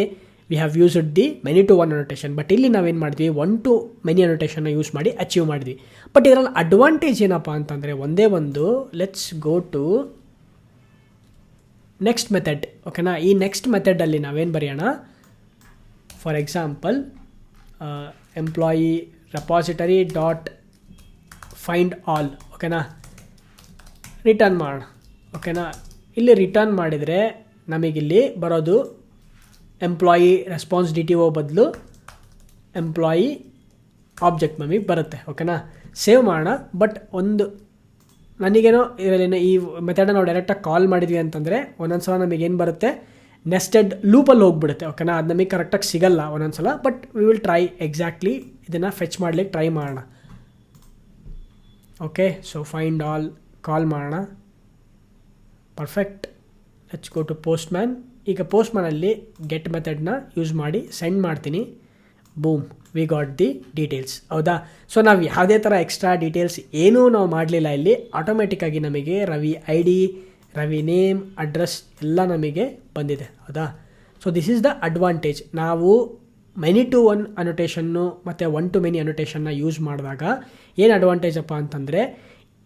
we have used the many to one annotation. But ಇಲ್ಲಿ ನಾವೇನು ಮಾಡಿದ್ವಿ, 1 to many ಅನೋಟೇಷನ್ನ ಯೂಸ್ ಮಾಡಿ ಅಚೀವ್ ಮಾಡಿದ್ವಿ. ಬಟ್ ಇದರಲ್ಲಿ ಅಡ್ವಾಂಟೇಜ್ ಏನಪ್ಪ ಅಂತಂದರೆ ಒಂದೇ ಒಂದು. Let's go to next method. ಓಕೆನಾ, ಈ ನೆಕ್ಸ್ಟ್ ಮೆಥಡಲ್ಲಿ ನಾವೇನು ಬರೆಯೋಣ, for example employee repository dot find all. ಓಕೆನಾ, ರಿಟರ್ನ್ ಮಾಡೋಣ. ಓಕೆನಾ, ಇಲ್ಲಿ ರಿಟರ್ನ್ ಮಾಡಿದರೆ ನಮಗಿಲ್ಲಿ ಬರೋದು ಎಂಪ್ಲಾಯಿ ರೆಸ್ಪಾನ್ಸ್ DTO ಬದಲು ಎಂಪ್ಲಾಯಿ ಆಬ್ಜೆಕ್ಟ್ ನಮಗೆ ಬರುತ್ತೆ. ಓಕೆನಾ, ಸೇವ್ ಮಾಡೋಣ. ಬಟ್ ಒಂದು ನನಗೇನೋ ಇದರಲ್ಲಿ ಈ ಮೆಥಡನ್ನ ನಾವು ಡೈರೆಕ್ಟಾಗಿ ಕಾಲ್ ಮಾಡಿದ್ವಿ ಅಂತಂದರೆ ಒಂದೊಂದು ಸಲ ನಮಗೇನು ಬರುತ್ತೆ, ನೆಸ್ಟೆಡ್ ಲೂಪಲ್ಲಿ ಹೋಗ್ಬಿಡುತ್ತೆ. ಓಕೆನಾ, ಅದು ನಮಗೆ ಕರೆಕ್ಟಾಗಿ ಸಿಗಲ್ಲ ಒಂದೊಂದು ಸಲ. But we will try exactly ಇದನ್ನು ಫೆಚ್ ಮಾಡಲಿಕ್ಕೆ ಟ್ರೈ ಮಾಡೋಣ. Okay, so find all call ಮಾಡೋಣ. Perfect. Let's go to Postman. ಈಗ ಪೋಸ್ಟ್ ಮ್ಯಾನಲ್ಲಿ ಗೆಟ್ ಮೆಥಡ್ನ ಯೂಸ್ ಮಾಡಿ ಸೆಂಡ್ ಮಾಡ್ತೀನಿ. Boom, we got the details. ಹೌದಾ. ಸೊ ನಾವು ಯಾವುದೇ ಥರ ಎಕ್ಸ್ಟ್ರಾ ಡೀಟೇಲ್ಸ್ ಏನೂ ನಾವು ಮಾಡಲಿಲ್ಲ. ಇಲ್ಲಿ ಆಟೋಮೆಟಿಕ್ಕಾಗಿ ನಮಗೆ Ravi I D, Ravi name, address ಎಲ್ಲ ನಮಗೆ ಬಂದಿದೆ. ಹೌದಾ. So this is the advantage. ನಾವು ಮೆನಿ ಟು ಒನ್ ಅನೋಟೇಷನ್ನು ಮತ್ತು 1 to many ಅನೋಟೇಷನ್ನ ಯೂಸ್ ಮಾಡಿದಾಗ ಏನು ಅಡ್ವಾಂಟೇಜಪ್ಪ ಅಂತಂದರೆ,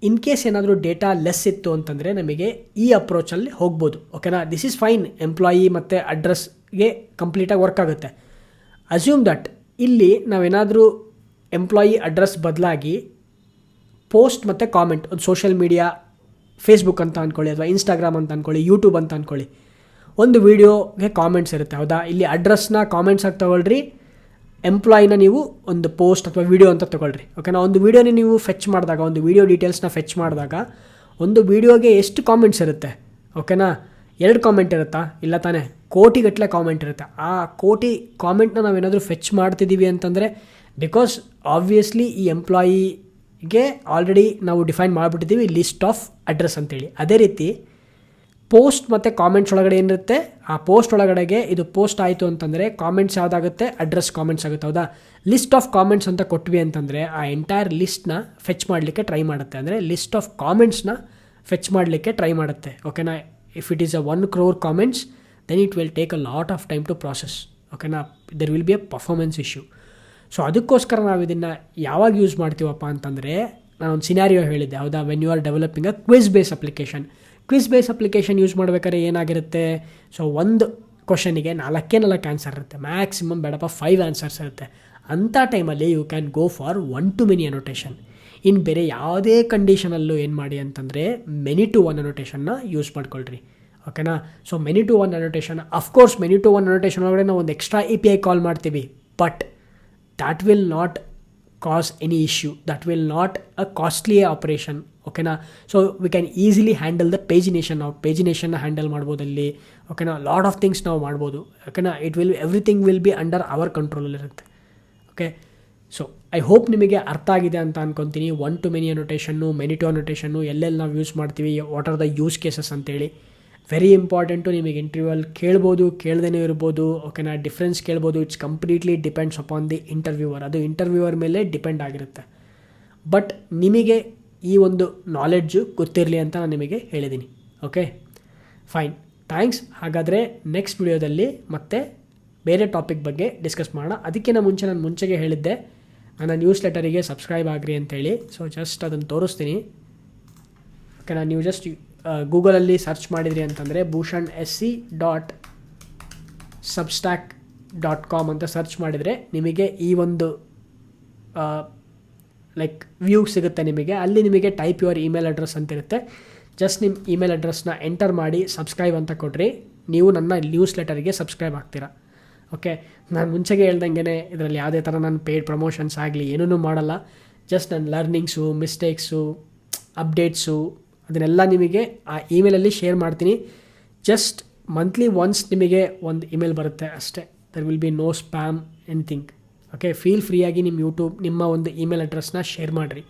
ಇನ್ ಕೇಸ್ ಏನಾದರೂ ಡೇಟಾ ಲೆಸ್ ಇತ್ತು ಅಂತಂದರೆ ನಮಗೆ ಈ ಅಪ್ರೋಚಲ್ಲಿ ಹೋಗ್ಬೋದು. ಓಕೆನಾ, ದಿಸ್ ಈಸ್ ಫೈನ್. ಎಂಪ್ಲಾಯಿ ಮತ್ತು ಅಡ್ರೆಸ್ಗೆ ಕಂಪ್ಲೀಟಾಗಿ ವರ್ಕ್ ಆಗುತ್ತೆ. ಅಸ್ಯೂಮ್ ದಟ್ ಇಲ್ಲಿ ನಾವೇನಾದರೂ ಎಂಪ್ಲಾಯಿ ಅಡ್ರೆಸ್ ಬದಲಾಗಿ ಪೋಸ್ಟ್ ಮತ್ತು ಕಾಮೆಂಟ್, ಒಂದು ಸೋಷಿಯಲ್ ಮೀಡಿಯಾ, ಫೇಸ್ಬುಕ್ ಅಂತ ಅಂದ್ಕೊಳ್ಳಿ ಅಥವಾ ಇನ್ಸ್ಟಾಗ್ರಾಮ್ ಅಂತ ಅಂದ್ಕೊಳ್ಳಿ, ಯೂಟ್ಯೂಬ್ ಅಂತ ಅಂದ್ಕೊಳ್ಳಿ, ಒಂದು ವೀಡಿಯೋಗೆ ಕಾಮೆಂಟ್ಸ್ ಇರುತ್ತೆ ಹೌದಾ. ಇಲ್ಲಿ ಅಡ್ರೆಸ್ನ ಕಾಮೆಂಟ್ಸ್ ಆಗಿ ತೊಗೊಳ್ರಿ, ಎಂಪ್ಲಾಯಿನ ನೀವು ಒಂದು ಪೋಸ್ಟ್ ಅಥವಾ ವೀಡಿಯೋ ಅಂತ ತೊಗೊಳ್ರಿ. ಓಕೆನಾ. ಒಂದು ವೀಡಿಯೋನ ನೀವು ಫೆಚ್ ಮಾಡಿದಾಗ, ಒಂದು ವೀಡಿಯೋ ಡೀಟೇಲ್ಸ್ನ ಫೆಚ್ ಮಾಡಿದಾಗ ಒಂದು ವೀಡಿಯೋಗೆ ಎಷ್ಟು ಕಾಮೆಂಟ್ಸ್ ಇರುತ್ತೆ? ಓಕೆನಾ. 2 ಕಾಮೆಂಟ್ ಇರುತ್ತಾ? ಇಲ್ಲ ತಾನೇ, ಕೋಟಿಗಟ್ಟಲೆ ಕಾಮೆಂಟ್ ಇರುತ್ತೆ. ಆ ಕೋಟಿ ಕಾಮೆಂಟ್ನ ನಾವೇನಾದರೂ ಫೆಚ್ ಮಾಡ್ತಿದ್ದೀವಿ ಅಂತಂದರೆ ಬಿಕಾಸ್ ಆಬ್ವಿಯಸ್ಲಿ ಈ ಎಂಪ್ಲಾಯಿಗೆ ಆಲ್ರೆಡಿ ನಾವು ಡಿಫೈನ್ ಮಾಡಿಬಿಟ್ಟಿದ್ದೀವಿ ಲಿಸ್ಟ್ ಆಫ್ ಅಡ್ರೆಸ್ ಅಂತೇಳಿ. ಅದೇ ರೀತಿ ಪೋಸ್ಟ್ ಮತ್ತು ಕಾಮೆಂಟ್ಸ್ ಒಳಗಡೆ ಏನಿರುತ್ತೆ, ಆ ಪೋಸ್ಟ್ ಒಳಗಡೆಗೆ ಇದು ಪೋಸ್ಟ್ ಆಯಿತು ಅಂತಂದರೆ ಕಾಮೆಂಟ್ಸ್ ಯಾವುದಾಗುತ್ತೆ? ಅಡ್ರೆಸ್ ಕಾಮೆಂಟ್ಸ್ ಆಗುತ್ತೆ ಹೌದಾ. ಲಿಸ್ಟ್ ಆಫ್ ಕಾಮೆಂಟ್ಸ್ ಅಂತ ಕೊಟ್ವಿ ಅಂತಂದರೆ ಆ ಎಂಟೈರ್ ಲಿಸ್ಟ್ನ ಫೆಚ್ ಮಾಡಲಿಕ್ಕೆ ಟ್ರೈ ಮಾಡುತ್ತೆ. ಅಂದರೆ ಲಿಸ್ಟ್ ಆಫ್ ಕಾಮೆಂಟ್ಸ್ನ ಫೆಚ್ ಮಾಡಲಿಕ್ಕೆ ಟ್ರೈ ಮಾಡುತ್ತೆ. ಓಕೆನಾ. If it is a 1 crore comments then it will take a lot of time to process. ಓಕೆನಾ. There will be a performance issue. So ಅದಕ್ಕೋಸ್ಕರ ನಾವು ಇದನ್ನು ಯಾವಾಗ ಯೂಸ್ ಮಾಡ್ತೀವಪ್ಪ ಅಂತಂದರೆ, ನಾನೊಂದು ಸಿನಾರಿಯೋ ಹೇಳಿದ್ದೆ ಹೌದಾ. When you are developing a quiz base application. Quiz base application use ಮಾಡ್ಬೇಕಾದ್ರೆ ಏನಾಗಿರುತ್ತೆ? ಸೊ ಒಂದು ಕ್ವಶನಿಗೆ 4 ಆನ್ಸರ್ ಇರುತ್ತೆ, ಮ್ಯಾಕ್ಸಿಮಮ್ ಬೇಡಪ್ಪ 5 ಆನ್ಸರ್ಸ್ ಇರುತ್ತೆ. ಅಂಥ ಟೈಮಲ್ಲಿ you can go for 1 to many annotation. ಇನ್ನು ಬೇರೆ ಯಾವುದೇ ಕಂಡೀಷನಲ್ಲೂ ಏನು ಮಾಡಿ ಅಂತಂದರೆ ಮೆನಿ ಟು ಒನ್ ಅನೋಟೇಷನ್ನ ಯೂಸ್ ಮಾಡ್ಕೊಳ್ರಿ. ಓಕೆನಾ. So many to one annotation, of course many to one annotation ಒಳಗಡೆ ನಾವು ಒಂದು ಎಕ್ಸ್ಟ್ರಾ API ಕಾಲ್ ಮಾಡ್ತೀವಿ, but that will not cause any issue, that will not a costly operation. ಓಕೆನಾ. So we can easily handle the pagination. ನಾವು ಪೇಜಿನೇಷನ್ನ handle ಮಾಡ್ಬೋದಲ್ಲಿ. ಓಕೆನಾ. Lot of things ನಾವು ಮಾಡ್ಬೋದು. ಓಕೆನಾ. Everything will be under our ಕಂಟ್ರೋಲಲ್ಲಿರುತ್ತೆ. Okay. So I hope ನಿಮಗೆ ಅರ್ಥ ಆಗಿದೆ ಅಂತ ಅನ್ಕೊತೀನಿ. 1 to many ಅನೋಟೇಷನ್ನು, ಮೆನಿ ಟು ಅನೋಟೇಷನ್ನು ಎಲ್ಲೆಲ್ಲಿ ನಾವು ಯೂಸ್ ಮಾಡ್ತೀವಿ, what are the use cases ಅಂತೇಳಿ ವೆರಿ ಇಂಪಾರ್ಟೆಂಟು. ನಿಮಗೆ ಇಂಟರ್ವ್ಯೂವಲ್ಲಿ ಕೇಳ್ಬೋದು, ಕೇಳ್ದೇ ಇರ್ಬೋದು. ಓಕೆನಾ. ಡಿಫ್ರೆನ್ಸ್ ಕೇಳ್ಬೋದು. It's completely depends upon the interviewer. ಅದು ಇಂಟರ್ವ್ಯೂವರ್ ಮೇಲೆ ಡಿಪೆಂಡ್ ಆಗಿರುತ್ತೆ. ಬಟ್ ನಿಮಗೆ ಈ ಒಂದು ನಾಲೆಡ್ಜು ಗೊತ್ತಿರಲಿ ಅಂತ ನಾನು ನಿಮಗೆ ಹೇಳಿದ್ದೀನಿ. Okay fine, thanks. ಹಾಗಾದರೆ ನೆಕ್ಸ್ಟ್ ವಿಡಿಯೋದಲ್ಲಿ ಮತ್ತೆ ಬೇರೆ ಟಾಪಿಕ್ ಬಗ್ಗೆ ಡಿಸ್ಕಸ್ ಮಾಡೋಣ. ಅದಕ್ಕಿಂತ ಮುಂಚೆ ನಾನು ಮುಂಚೆಗೆ ಹೇಳಿದ್ದೆ ನನ್ನ ನ್ಯೂಸ್ ಲೆಟರಿಗೆ ಸಬ್ಸ್ಕ್ರೈಬ್ ಆಗಿರಿ ಅಂತೇಳಿ. ಸೊ ಜಸ್ಟ್ ಅದನ್ನು ತೋರಿಸ್ತೀನಿ. ಓಕೆನಾ. ನೀವು ಜಸ್ಟ್ ಗೂಗಲಲ್ಲಿ ಸರ್ಚ್ ಮಾಡಿದ್ರಿ ಅಂತಂದರೆ bhushan.sc.substack.com ಅಂತ ಸರ್ಚ್ ಮಾಡಿದರೆ ನಿಮಗೆ ಈ ಒಂದು ಲೈಕ್ ವ್ಯೂ ಸಿಗುತ್ತೆ ನಿಮಗೆ. ಅಲ್ಲಿ ನಿಮಗೆ ಟೈಪ್ ಯುವರ್ ಇಮೇಲ್ ಅಡ್ರೆಸ್ ಅಂತಿರುತ್ತೆ. ಜಸ್ಟ್ ನಿಮ್ಮ ಇಮೇಲ್ ಅಡ್ರೆಸ್ನ ಎಂಟರ್ ಮಾಡಿ ಸಬ್ಸ್ಕ್ರೈಬ್ ಅಂತ ಕೊಡ್ರಿ, ನೀವು ನನ್ನ ನ್ಯೂಸ್ ಲೆಟರಿಗೆ ಸಬ್ಸ್ಕ್ರೈಬ್ ಆಗ್ತೀರಾ. ಓಕೆ. ನಾನು ಮುಂಚೆಗೆ ಹೇಳ್ದಂಗೆ ಇದರಲ್ಲಿ ಯಾವುದೇ ಥರ ನಾನು ಪೇಯ್ಡ್ ಪ್ರಮೋಷನ್ಸ್ ಆಗಲಿ ಏನೂ ಮಾಡಲ್ಲ. ಜಸ್ಟ್ ನನ್ನ ಲರ್ನಿಂಗ್ಸು, ಮಿಸ್ಟೇಕ್ಸು, ಅಪ್ಡೇಟ್ಸು ಅದನ್ನೆಲ್ಲ ನಿಮಗೆ ಆ ಇಮೇಲಲ್ಲಿ ಶೇರ್ ಮಾಡ್ತೀನಿ. ಜಸ್ಟ್ ಮಂತ್ಲಿ ಒನ್ಸ್ ನಿಮಗೆ ಒಂದು ಇಮೇಲ್ ಬರುತ್ತೆ ಅಷ್ಟೇ. There will be no spam anything. Okay. Feel ಫ್ರೀಯಾಗಿ ನಿಮ್ಮ ಒಂದು ಇಮೇಲ್ ಅಡ್ರೆಸ್ನ ಶೇರ್ ಮಾಡಿರಿ.